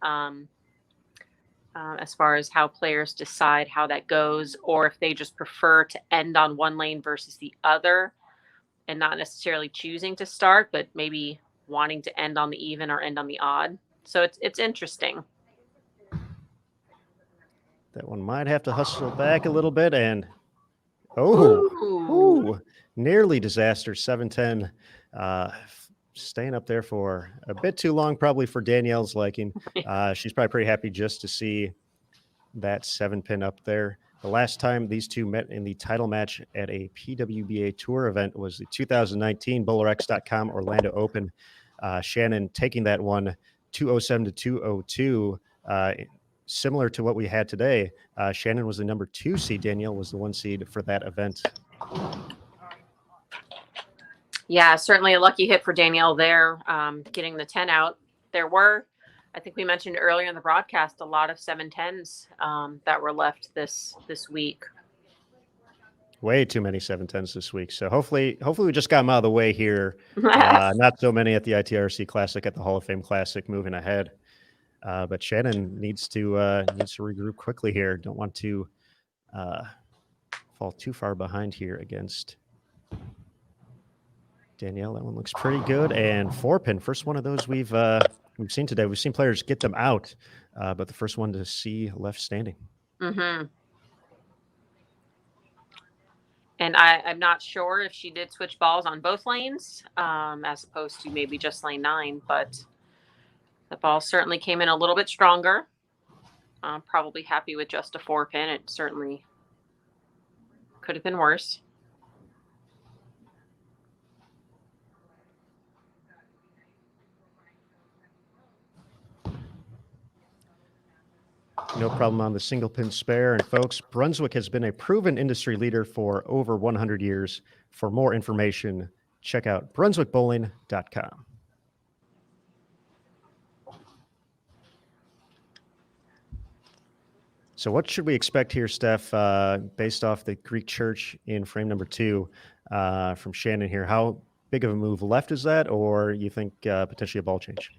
as far as how players decide how that goes, or if they just prefer to end on one lane versus the other, and not necessarily choosing to start, but maybe wanting to end on the even or end on the odd. So it's interesting. That one might have to hustle back a little bit, and nearly disaster. 7-10, staying up there for a bit too long, probably for Danielle's liking. She's probably pretty happy just to see that 7-pin up there. The last time these two met in the title match at a PWBA Tour event was the 2019 BowlerX.com Orlando Open. Shannon taking that one 207 to 202, similar to what we had today. Shannon was the number 2 seed. Danielle was the 1 seed for that event. Yeah, certainly a lucky hit for Danielle there, getting the 10 out. There were, I think we mentioned earlier in the broadcast, a lot of 7-10s that were left this week. Way too many 7-10s this week. So hopefully we just got them out of the way here. Not so many at the ITRC Classic, at the Hall of Fame Classic, moving ahead. But Shannon needs to regroup quickly here. Don't want to fall too far behind here against Danielle. That one looks pretty good. And 4-pin, first one of those we've seen today. We've seen players get them out, but the first one to see left standing. Mm-hmm. And I'm not sure if she did switch balls on both lanes, as opposed to maybe just lane 9, but the ball certainly came in a little bit stronger. Probably happy with just a 4-pin. It certainly could have been worse. No problem on the single pin spare. And folks, Brunswick has been a proven industry leader for over 100 years. For more information, check out brunswickbowling.com. So what should we expect here, Steph, based off the Greek church in frame number 2 from Shannon here? How big of a move left is that, or you think potentially a ball change?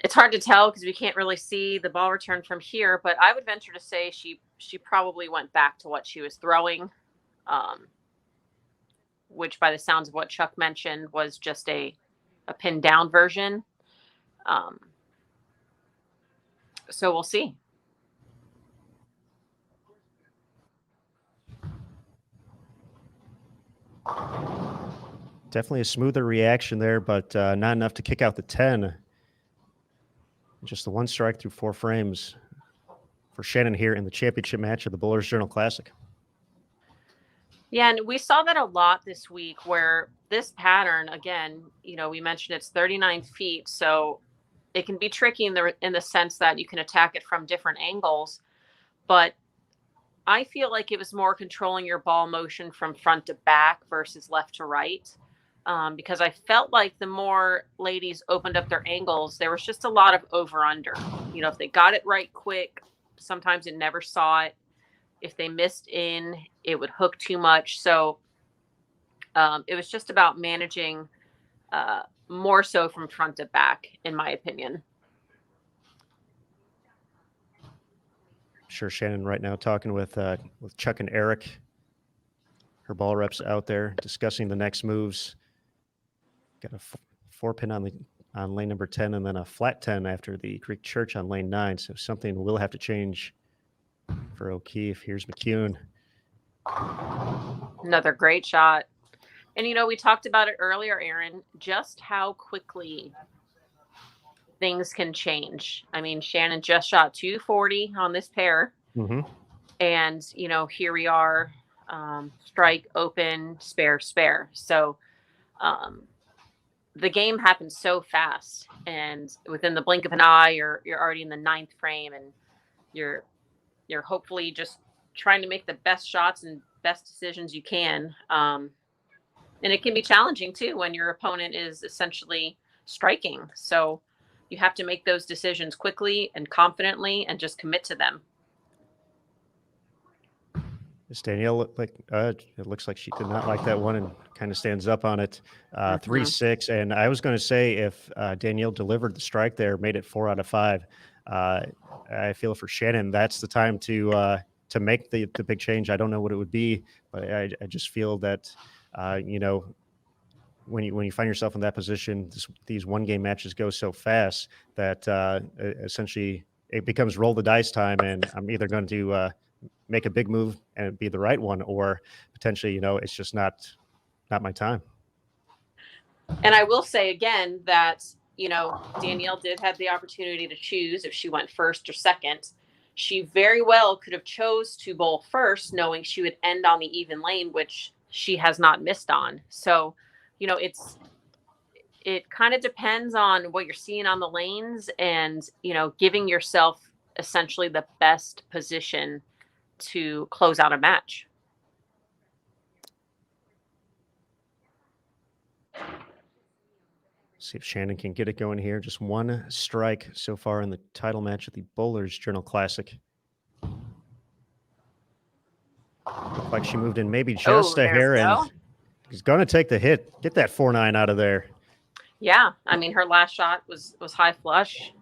It's hard to tell because we can't really see the ball return from here, but I would venture to say she probably went back to what she was throwing, which by the sounds of what Chuck mentioned was just a pin down version. So we'll see. Definitely a smoother reaction there, but not enough to kick out the 10. Just the 1 strike through 4 frames for Shannon here in the championship match of the Bowlers Journal Classic. Yeah, and we saw that a lot this week where this pattern, again, we mentioned it's 39 feet, so it can be tricky in the sense that you can attack it from different angles. But I feel like it was more controlling your ball motion from front to back versus left to right. Because I felt like the more ladies opened up their angles, there was just a lot of over-under. If they got it right quick, sometimes it never saw it. If they missed in, it would hook too much. So it was just about managing more so from front to back, in my opinion. Sure, Shannon right now talking with Chuck and Eric, her ball reps out there discussing the next moves. Got a 4-pin on lane number 10, and then a flat 10 after the Greek church on lane 9. So something will have to change for O'Keefe. Here's McEwan. Another great shot. And, we talked about it earlier, Erin, just how quickly things can change. I mean, Shannon just shot 240 on this pair. Mm-hmm. And, here we are, strike, open, spare. So the game happens so fast. And within the blink of an eye, you're already in the 9th frame, and you're hopefully just trying to make the best shots and best decisions you can. And it can be challenging too when your opponent is essentially striking. So you have to make those decisions quickly and confidently and just commit to them. Does Danielle look like it looks like she did not like that one and kind of stands up on it. 3-6. And I was going to say if Danielle delivered the strike there, made it 4 out of 5. I feel for Shannon, that's the time to make the big change. I don't know what it would be, but I just feel that when you find yourself in that position, these 1-game matches go so fast that essentially it becomes roll the dice time, and I'm either going to make a big move and be the right one, or potentially, it's just not my time. And I will say again that, Danielle did have the opportunity to choose if she went first or second. She very well could have chose to bowl first, knowing she would end on the even lane, which she has not missed on. So, it kind of depends on what you're seeing on the lanes and, giving yourself essentially the best position to close out a match. See if Shannon can get it going here. Just 1 strike so far in the title match at the Bowlers Journal Classic. Looked like she moved in maybe just a hair, and he's going to take the hit. Get that 4-9 out of there. Yeah, I mean, her last shot was high flush,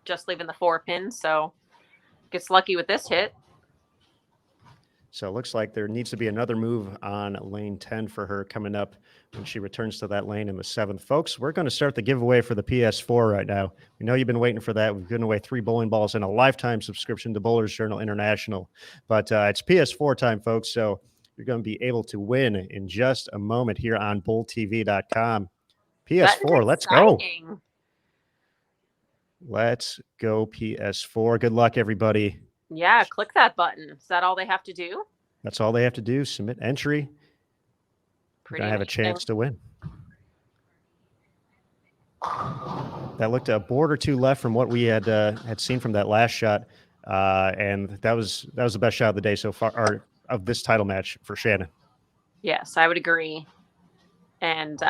just leaving the 4 pin, so gets lucky with this hit. So it looks like there needs to be another move on lane 10 for her coming up when she returns to that lane in the 7th. Folks, we're going to start the giveaway for the PS4 right now. We know you've been waiting for that. We've given away 3 bowling balls and a lifetime subscription to Bowlers Journal International. But it's PS4 time, folks, so you're going to be able to win in just a moment here on bowltv.com. PS4, let's go. Let's go, PS4. Good luck, everybody. Yeah, click that button. Is that all they have to do? That's all they have to do. Submit entry. Pretty. I have a chance to win. That looked a board or 2 left from what we had seen from that last shot, and that was the best shot of the day so far, or of this title match for Shannon. Yes, I would agree. And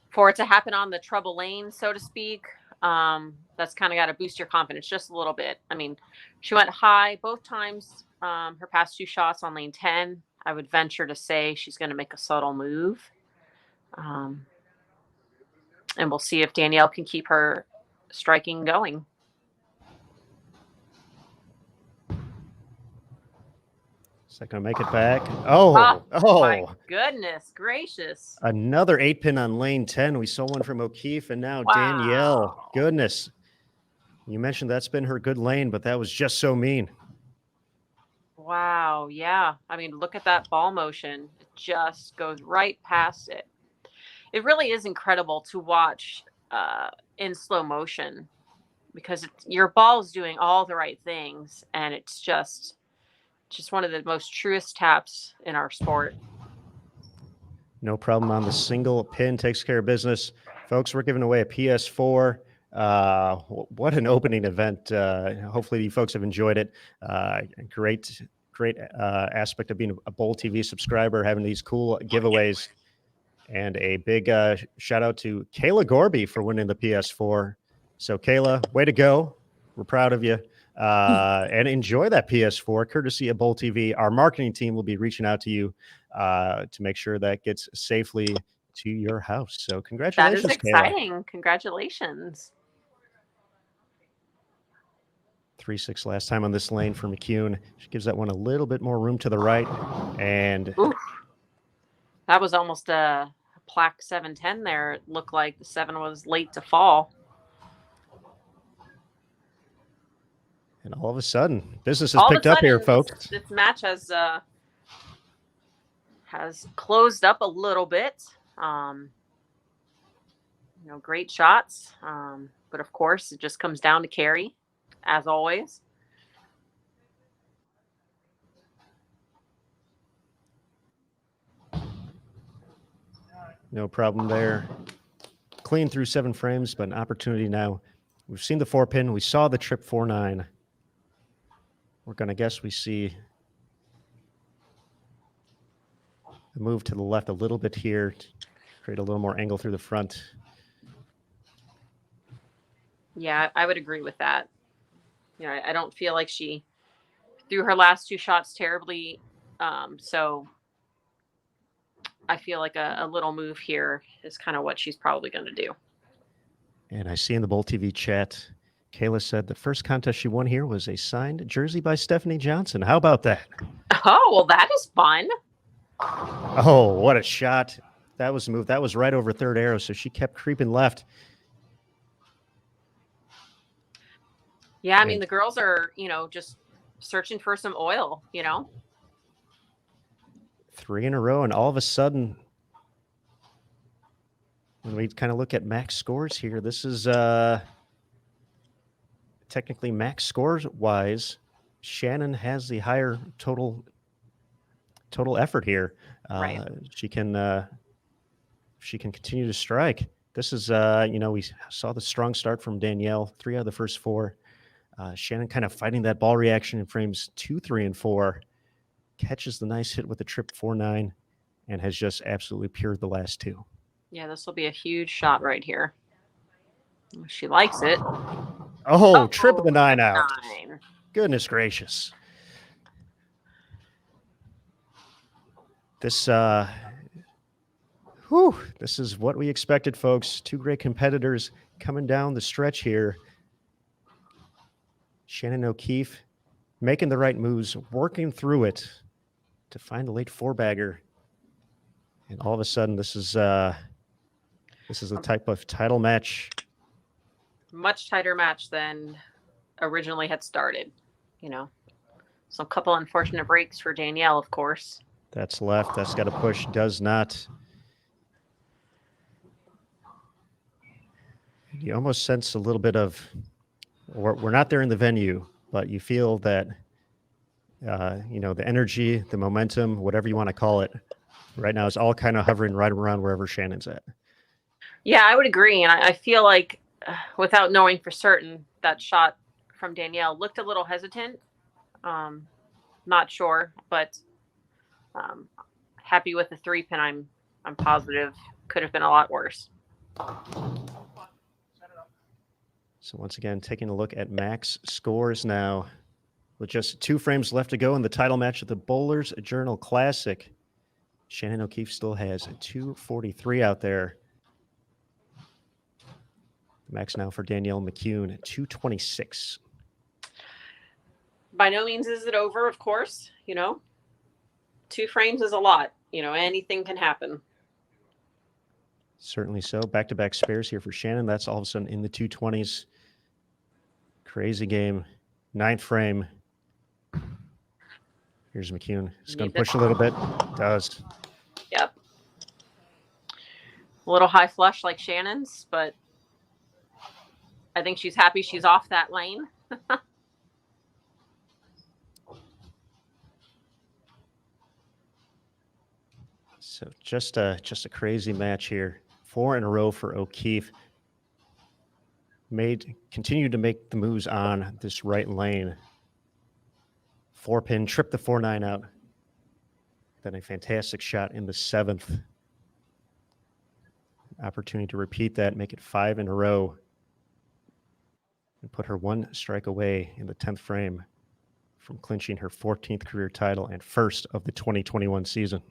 for it to happen on the trouble lane, so to speak, that's kind of got to boost your confidence just a little bit. I mean, she went high both times. Her past 2 shots on lane 10, I would venture to say she's going to make a subtle move. And we'll see if Danielle can keep her striking going. Is that going to make it back? Oh, my goodness gracious. Another 8-pin on lane 10. We saw one from O'Keefe, and now Danielle. Goodness. You mentioned that's been her good lane, but that was just so mean. Wow. Yeah. I mean, look at that ball motion. It just goes right past it. It really is incredible to watch in slow motion, because your ball is doing all the right things, and it's just one of the most truest taps in our sport. No problem on the single pin. Takes care of business. Folks, we're giving away a PS4. What an opening event. Hopefully you folks have enjoyed it. Great aspect of being a Bowl TV subscriber, having these cool giveaways. And a big shout out to Kayla Gorby for winning the PS4. So Kayla, way to go. We're proud of you. And enjoy that PS4 courtesy of Bowl TV. Our marketing team will be reaching out to you to make sure that gets safely to your house. So congratulations, That is exciting. Kayla. Congratulations. 3-6 last time on this lane for McEwan. She gives that one a little bit more room to the right. And oof, that was almost a plaque 710 there. It looked like the 7 was late to fall. And all of a sudden, business has picked up here, folks. This match has has closed up a little bit. Great shots. But of course, it just comes down to carry, as always. No problem there. Clean through 7 frames, but an opportunity now. We've seen the 4-pin. We saw the trip 4-9. We're going to guess we see a move to the left a little bit here to create a little more angle through the front. Yeah, I would agree with that. I don't feel like she threw her last 2 shots terribly. So I feel like a little move here is kind of what she's probably going to do. And I see in the Bowl TV chat, Kayla said the first contest she won here was a signed jersey by Stephanie Johnson. How about that? Oh, well, that is fun. Oh, what a shot. That was a move. That was right over third arrow, so she kept creeping left. Yeah, I mean, the girls are, just searching for some oil, 3 in a row, and all of a sudden, when we kind of look at max scores here, this is technically max scores wise. Shannon has the higher total effort here. Right. She can continue to strike. This is we saw the strong start from Danielle, 3 out of the first 4. Shannon kind of fighting that ball reaction in frames 2, 3, and 4. Catches the nice hit with the trip 4-9 and has just absolutely pured the last 2. Yeah, this will be a huge shot right here. She likes it. Oh, trip of the 9 out. 9. Goodness gracious. This this is what we expected, folks. 2 great competitors coming down the stretch here. Shannon O'Keefe making the right moves, working through it to find the late 4-bagger. And all of a sudden, this is a type of title match. Much tighter match than originally had started, So a couple unfortunate breaks for Danielle, of course. That's left. That's got to push. Does not. You almost sense a little bit of, we're not there in the venue, but you feel that, the energy, the momentum, whatever you want to call it, right now is all kind of hovering right around wherever Shannon's at. Yeah, I would agree. And I feel like, without knowing for certain, that shot from Danielle looked a little hesitant. Not sure, but happy with the 3-pin. I'm positive could have been a lot worse. So once again, taking a look at max scores now, with just 2 frames left to go in the title match of the Bowlers Journal Classic. Shannon O'Keefe still has a 243 out there. The max now for Danielle Mcewen at 226. By no means is it over, of course. 2 frames is a lot. Anything can happen. Certainly so. Back-to-back spares here for Shannon. That's all of a sudden in the 220s. Crazy game. 9th frame. Here's McEwan. It's going to push a little bit. Does. Yep. A little high flush like Shannon's, but I think she's happy she's off that lane. So just a crazy match here. 4 in a row for O'Keefe. Continued to make the moves on this right lane. 4-pin, tripped the 4-9 out. Then a fantastic shot in the 7th. Opportunity to repeat that, make it 5 in a row. And put her 1 strike away in the 10th frame from clinching her 14th career title and first of the 2021 season.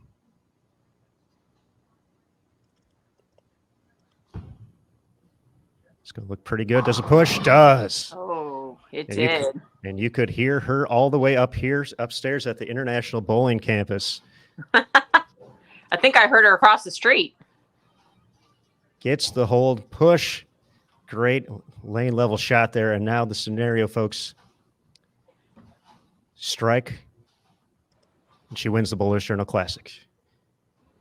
It's going to look pretty good. Does it push? Does. Oh, it And did. And you could hear her all the way up here upstairs at the International Bowling Campus. I think I heard her across the street. Gets the hold, push. Great lane level shot there. And now the scenario, folks. Strike. And she wins the Bowlers Journal Classic.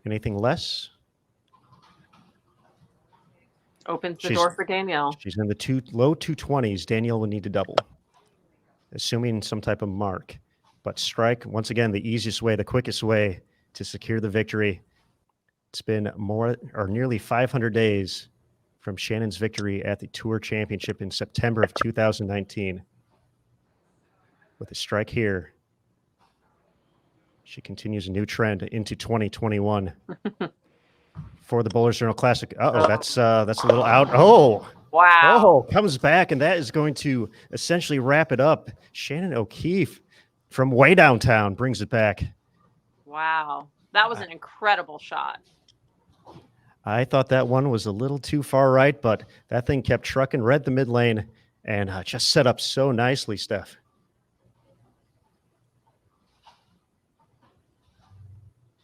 Anything less? Opens the door for Danielle. She's in the low 220s. Danielle will need to double, assuming some type of mark. But strike, once again, the easiest way, the quickest way to secure the victory. It's been nearly 500 days from Shannon's victory at the Tour Championship in September of 2019. With a strike here, she continues a new trend into 2021 for the Bowlers Journal Classic. That's a little out. Oh, wow. Oh, comes back, and that is going to essentially wrap it up. Shannon O'Keefe from way downtown brings it back. Wow. That was an incredible shot. I thought that one was a little too far right, but that thing kept trucking, read the mid lane, and just set up so nicely, Steph.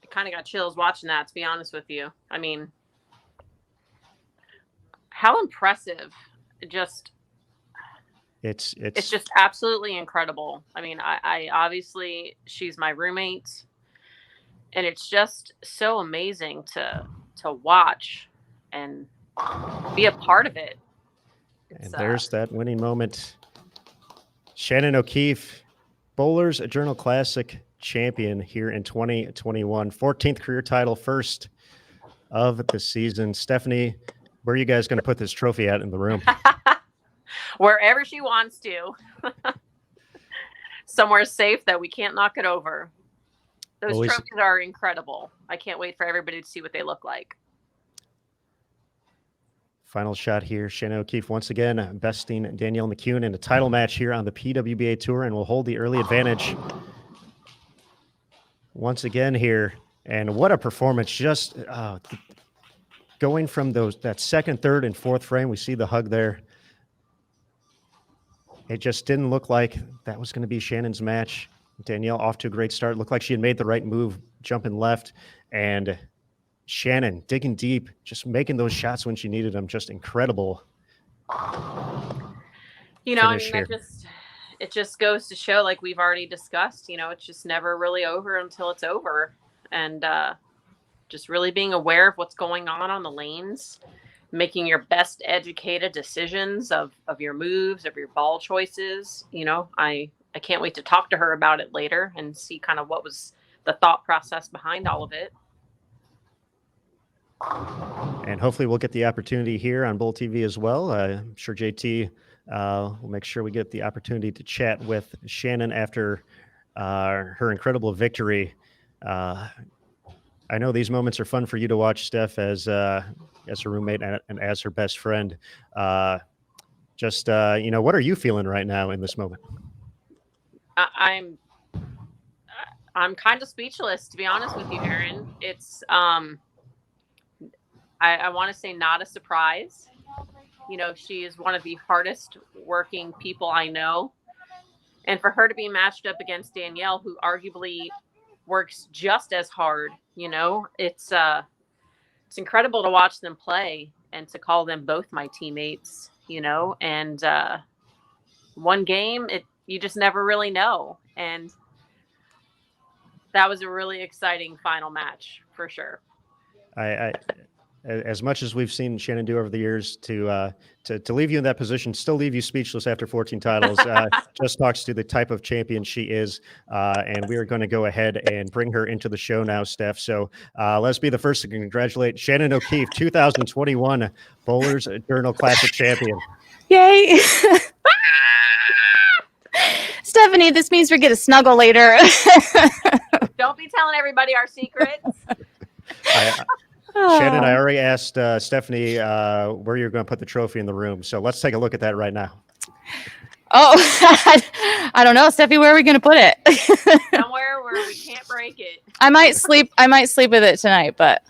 I kind of got chills watching that, to be honest with you. I mean, how impressive. It's just absolutely incredible. I mean, I obviously, she's my roommate, and it's just so amazing to watch and be a part of it. And there's that winning moment. Shannon O'Keefe, Bowlers Journal Classic champion here in 2021. 14th career title, first of the season. Stephanie, where are you guys going to put this trophy at in the room? Wherever she wants to. Somewhere safe that we can't knock it over. Those trophies are incredible. I can't wait for everybody to see what they look like. Final shot here. Shannon O'Keefe once again besting Danielle McEwan in a title match here on the PWBA Tour, and will hold the early advantage once again here. And what a performance. Just going from that second, third, and fourth frame. We see the hug there. It just didn't look like that was going to be Shannon's match. Danielle off to a great start. Looked like she had made the right move, jumping left. And Shannon digging deep, just making those shots when she needed them. Just incredible. You know, I mean, it just goes to show, like we've already discussed, you know, it's just never really over until it's over. And just really being aware of what's going on the lanes, making your best educated decisions of your moves, of your ball choices. You know, I can't wait to talk to her about it later and see kind of what was the thought process behind all of it. And hopefully we'll get the opportunity here on Bowl TV as well. I'm sure JT will make sure we get the opportunity to chat with Shannon after her incredible victory. I know these moments are fun for you to watch, Steph, as her roommate and as her best friend. You know, what are you feeling right now in this moment? I'm kind of speechless, to be honest with you, Erin. It's I want to say not a surprise. You know, she is one of the hardest working people I know, and for her to be matched up against Danielle, who arguably works just as hard, you know, it's incredible to watch them play and to call them both my teammates, you know, and one game, you just never really know. And that was a really exciting final match for sure. As much as we've seen Shannon do over the years, to leave you in that position, still leave you speechless after 14 titles, just talks to the type of champion she is. And we are going to go ahead and bring her into the show now, Steph. So let's be the first to congratulate Shannon O'Keefe, 2021 Bowlers Journal Classic champion. Yay. Stephanie, this means we get a snuggle later. Don't be telling everybody our secrets. Shannon, I already asked Stephanie where you're going to put the trophy in the room. So let's take a look at that right now. Oh, I don't know, Steffi, where are we going to put it? Somewhere where we can't break it. I might sleep with it tonight, but.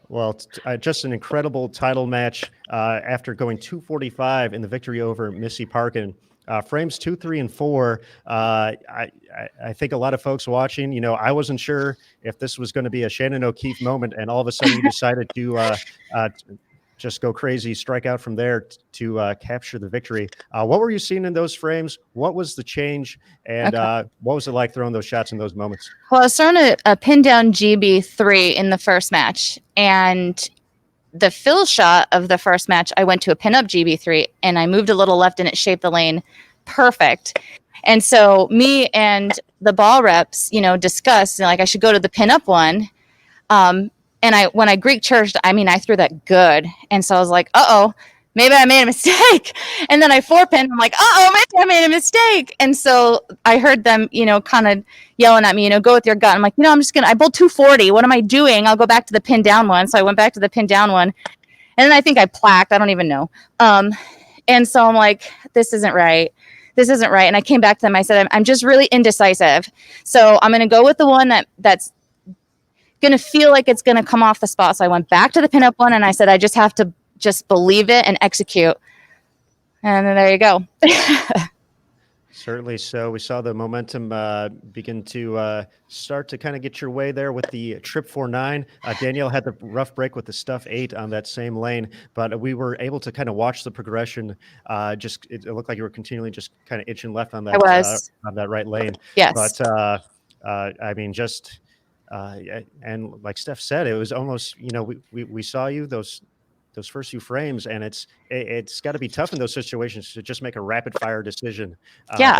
Well, just an incredible title match after going 245 in the victory over Missy Parkin. Frames 2, 3, and 4. I think a lot of folks watching, you know, I wasn't sure if this was going to be a Shannon O'Keefe moment, and all of a sudden you decided to just go crazy, strike out from there to capture the victory. What were you seeing in those frames? What was the change? And what was it like throwing those shots in those moments? Well, I was throwing a pin down GB3 in the first match, and the fill shot of the first match, I went to a pin up GB3 and I moved a little left and it shaped the lane perfect. And so me and the ball reps, discussed like I should go to the pin up one. And when I Greek churched, I threw that good. And so I was like, maybe I made a mistake. And then I 4-pinned. I'm like, maybe I made a mistake. And so I heard them, kind of yelling at me, go with your gut. I'm like, I bowled 240. What am I doing? I'll go back to the pin down one. So I went back to the pin down one. And then I think I plaqued. I don't even know. And so I'm like, this isn't right. And I came back to them. I said, I'm just really indecisive. So I'm going to go with the one that's going to feel like it's going to come off the spot. So I went back to the pinup one and I said, I just have to just believe it and execute. And then there you go. Certainly. So we saw the momentum begin to start to kind of get your way there with the trip 4-9. Danielle had the rough break with the stuff 8 on that same lane, but we were able to kind of watch the progression. It looked like you were continually just kind of itching left on that on that right lane. Yes. But and like Steph said, it was almost, we saw you those first few frames, and it's got to be tough in those situations to just make a rapid fire decision. Yeah.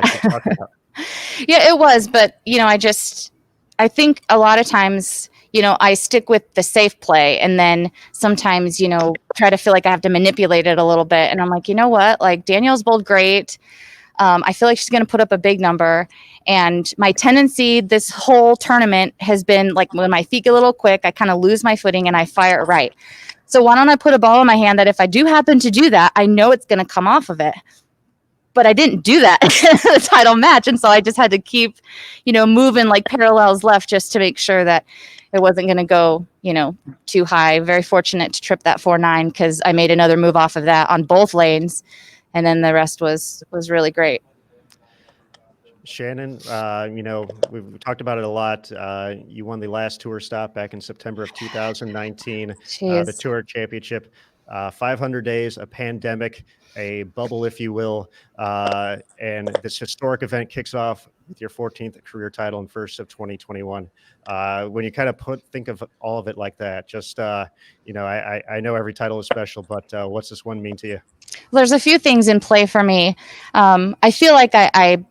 Yeah, it was. But, I think a lot of times, I stick with the safe play, and then sometimes, try to feel like I have to manipulate it a little bit. And I'm like, you know what? Like, Danielle's bowled great. I feel like she's going to put up a big number. And my tendency this whole tournament has been like when my feet get a little quick, I kind of lose my footing and I fire it right. So why don't I put a ball in my hand that if I do happen to do that, I know it's going to come off of it. But I didn't do that in the title match. And so I just had to keep, moving like parallels left just to make sure that it wasn't going to go, too high. Very fortunate to trip that 4-9 because I made another move off of that on both lanes. And then the rest was really great. Shannon, we've talked about it a lot. You won the last tour stop back in September of 2019, the Tour Championship. 500 days, a pandemic, a bubble, if you will. And this historic event kicks off with your 14th career title and first of 2021. When you kind of think of all of it like that, just, I know every title is special, but what's this one mean to you? Well, there's a few things in play for me. I feel like I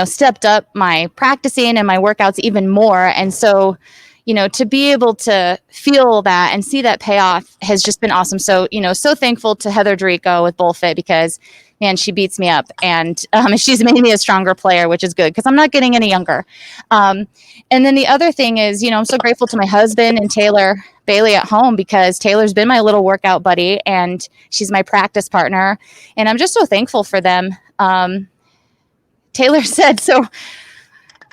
stepped up my practicing and my workouts even more. And so, to be able to feel that and see that payoff has just been awesome. So, so thankful to Heather Dorico with BowlFit because, man, she beats me up and she's made me a stronger player, which is good because I'm not getting any younger. And then the other thing is, I'm so grateful to my husband and Taylor Bailey at home because Taylor's been my little workout buddy and she's my practice partner. And I'm just so thankful for them. Taylor said, so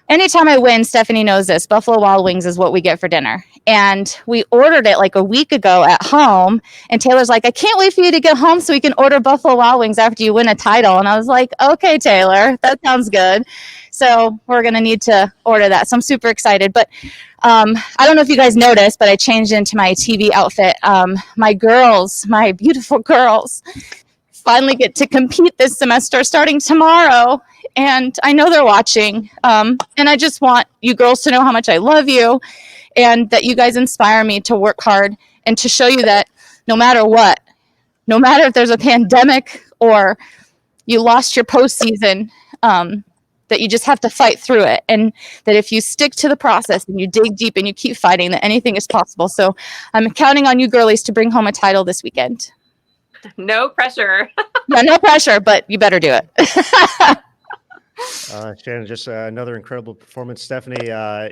anytime I win, Stephanie knows this, Buffalo Wild Wings is what we get for dinner. And we ordered it like a week ago at home. And Taylor's like, I can't wait for you to get home so we can order Buffalo Wild Wings after you win a title. And I was like, okay, Taylor, that sounds good. So we're going to need to order that. So I'm super excited. But I don't know if you guys noticed, but I changed into my TV outfit. My girls, my beautiful girls, finally get to compete this semester starting tomorrow. And I know they're watching. And I just want you girls to know how much I love you and that you guys inspire me to work hard and to show you that no matter what, no matter if there's a pandemic or you lost your postseason, that you just have to fight through it. And that if you stick to the process and you dig deep and you keep fighting, that anything is possible. So I'm counting on you girlies to bring home a title this weekend. No pressure. Yeah, no pressure, but you better do it. Shannon, just another incredible performance. Stephanie,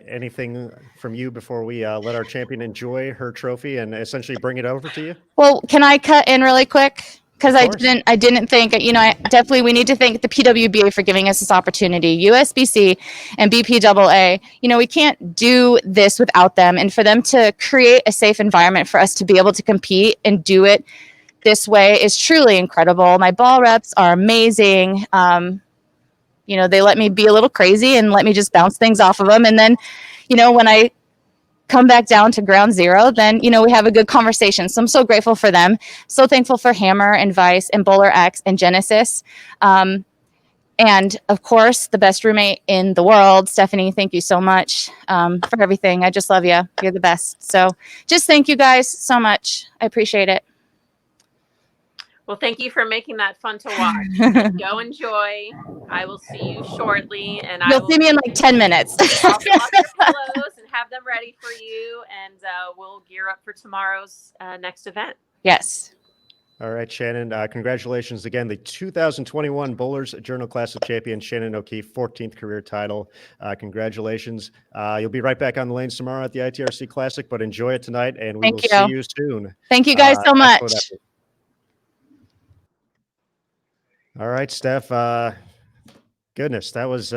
anything from you before we let our champion enjoy her trophy and essentially bring it over to you? Well, can I cut in really quick? Because I didn't think, we need to thank the PWBA for giving us this opportunity, USBC and BPAA. We can't do this without them. And for them to create a safe environment for us to be able to compete and do it this way is truly incredible. My ball reps are amazing. They let me be a little crazy and let me just bounce things off of them. And then, when I come back down to ground zero, then, you know, we have a good conversation. So I'm so grateful for them. So thankful for Hammer and Vice and Bowler X and Genesis. And of course, the best roommate in the world, Stephanie, thank you so much for everything. I just love you. You're the best. So just thank you guys so much. I appreciate it. Well, thank you for making that fun to watch. Go enjoy. I will see you shortly. And You'll see me in like 10 minutes. I'll pull out your pillows and have them ready for you. And we'll gear up for tomorrow's next event. Yes. All right, Shannon, congratulations again. The 2021 Bowlers Journal Classic champion, Shannon O'Keefe, 14th career title. Congratulations. You'll be right back on the lanes tomorrow at the ITRC Classic, but enjoy it tonight, and we will see you soon. Thank you guys so much. All right, Steph. Goodness, that was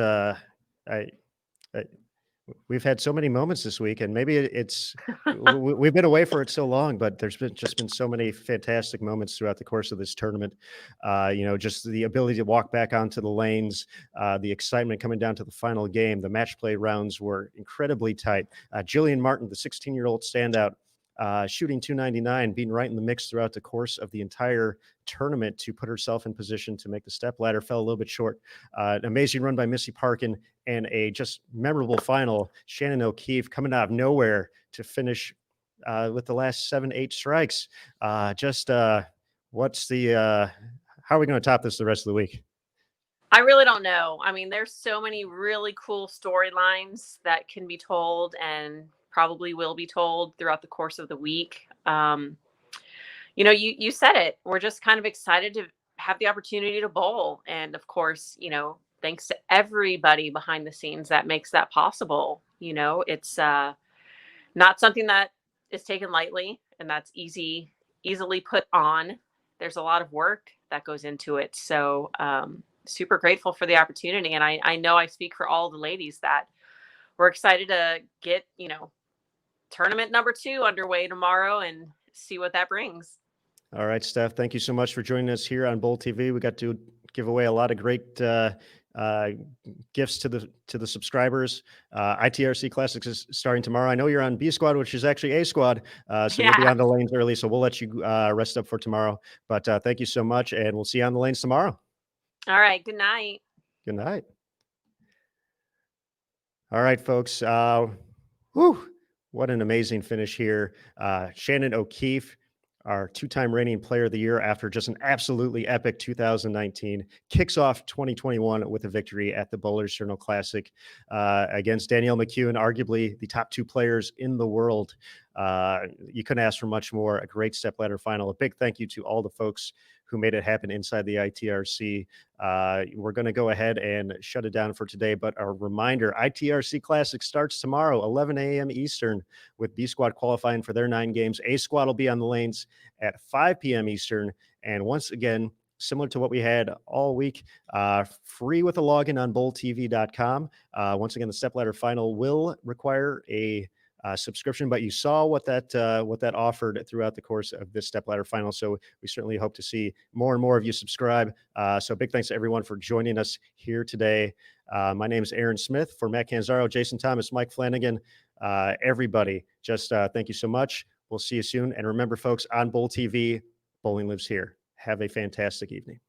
we've had so many moments this week, and maybe it's we've been away for it so long, but there's been so many fantastic moments throughout the course of this tournament. You know, just the ability to walk back onto the lanes, the excitement coming down to the final game. The match play rounds were incredibly tight. Jillian Martin, the 16-year-old standout, shooting 299, being right in the mix throughout the course of the entire tournament to put herself in position to make the step ladder. Fell a little bit short. An amazing run by Missy Parkin, and a just memorable final. Shannon O'Keefe coming out of nowhere to finish with the last 7-8 strikes. What's the how are we going to top this the rest of the week? I really don't know. I mean, there's so many really cool storylines that can be told and probably will be told throughout the course of the week. You know, you said it. We're just kind of excited to have the opportunity to bowl. And of course, you know, thanks to everybody behind the scenes that makes that possible. You know, it's not something that is taken lightly, and that's easily put on. There's a lot of work that goes into it. So super grateful for the opportunity. And I know I speak for all the ladies that we're excited to get, you know, tournament number 2 underway tomorrow and see what that brings. All right, Steph, thank you so much for joining us here on Bowl TV. We got to give away a lot of great gifts to the subscribers. ITRC Classics is starting tomorrow. I know you're on B Squad, which is actually A Squad, so you'll be on the lanes early, so we'll let you rest up for tomorrow. But thank you so much, and we'll see you on the lanes tomorrow. All right, good night. Good night. All right, folks. Whew, what an amazing finish here. Shannon O'Keefe, our 2-time reigning player of the year after just an absolutely epic 2019, kicks off 2021 with a victory at the Bowlers Journal Classic against Danielle Mcewen, arguably the top 2 players in the world. You couldn't ask for much more. A great stepladder final. A big thank you to all the folks who made it happen inside the ITRC. We're going to go ahead and shut it down for today, but a reminder, ITRC Classic starts tomorrow, 11 a.m. Eastern, with B Squad qualifying for their 9 games. A Squad will be on the lanes at 5 p.m. Eastern. And once again, similar to what we had all week, free with a login on bowltv.com. Once again, the stepladder final will require a subscription, but you saw what that offered throughout the course of this stepladder final. So we certainly hope to see more and more of you subscribe. So big thanks to everyone for joining us here today. My name is Aaron Smith. For Matt Canzaro, Jason Thomas, Mike Flanagan, everybody, just thank you so much. We'll see you soon. And remember, folks, on Bowl TV, bowling lives here. Have a fantastic evening.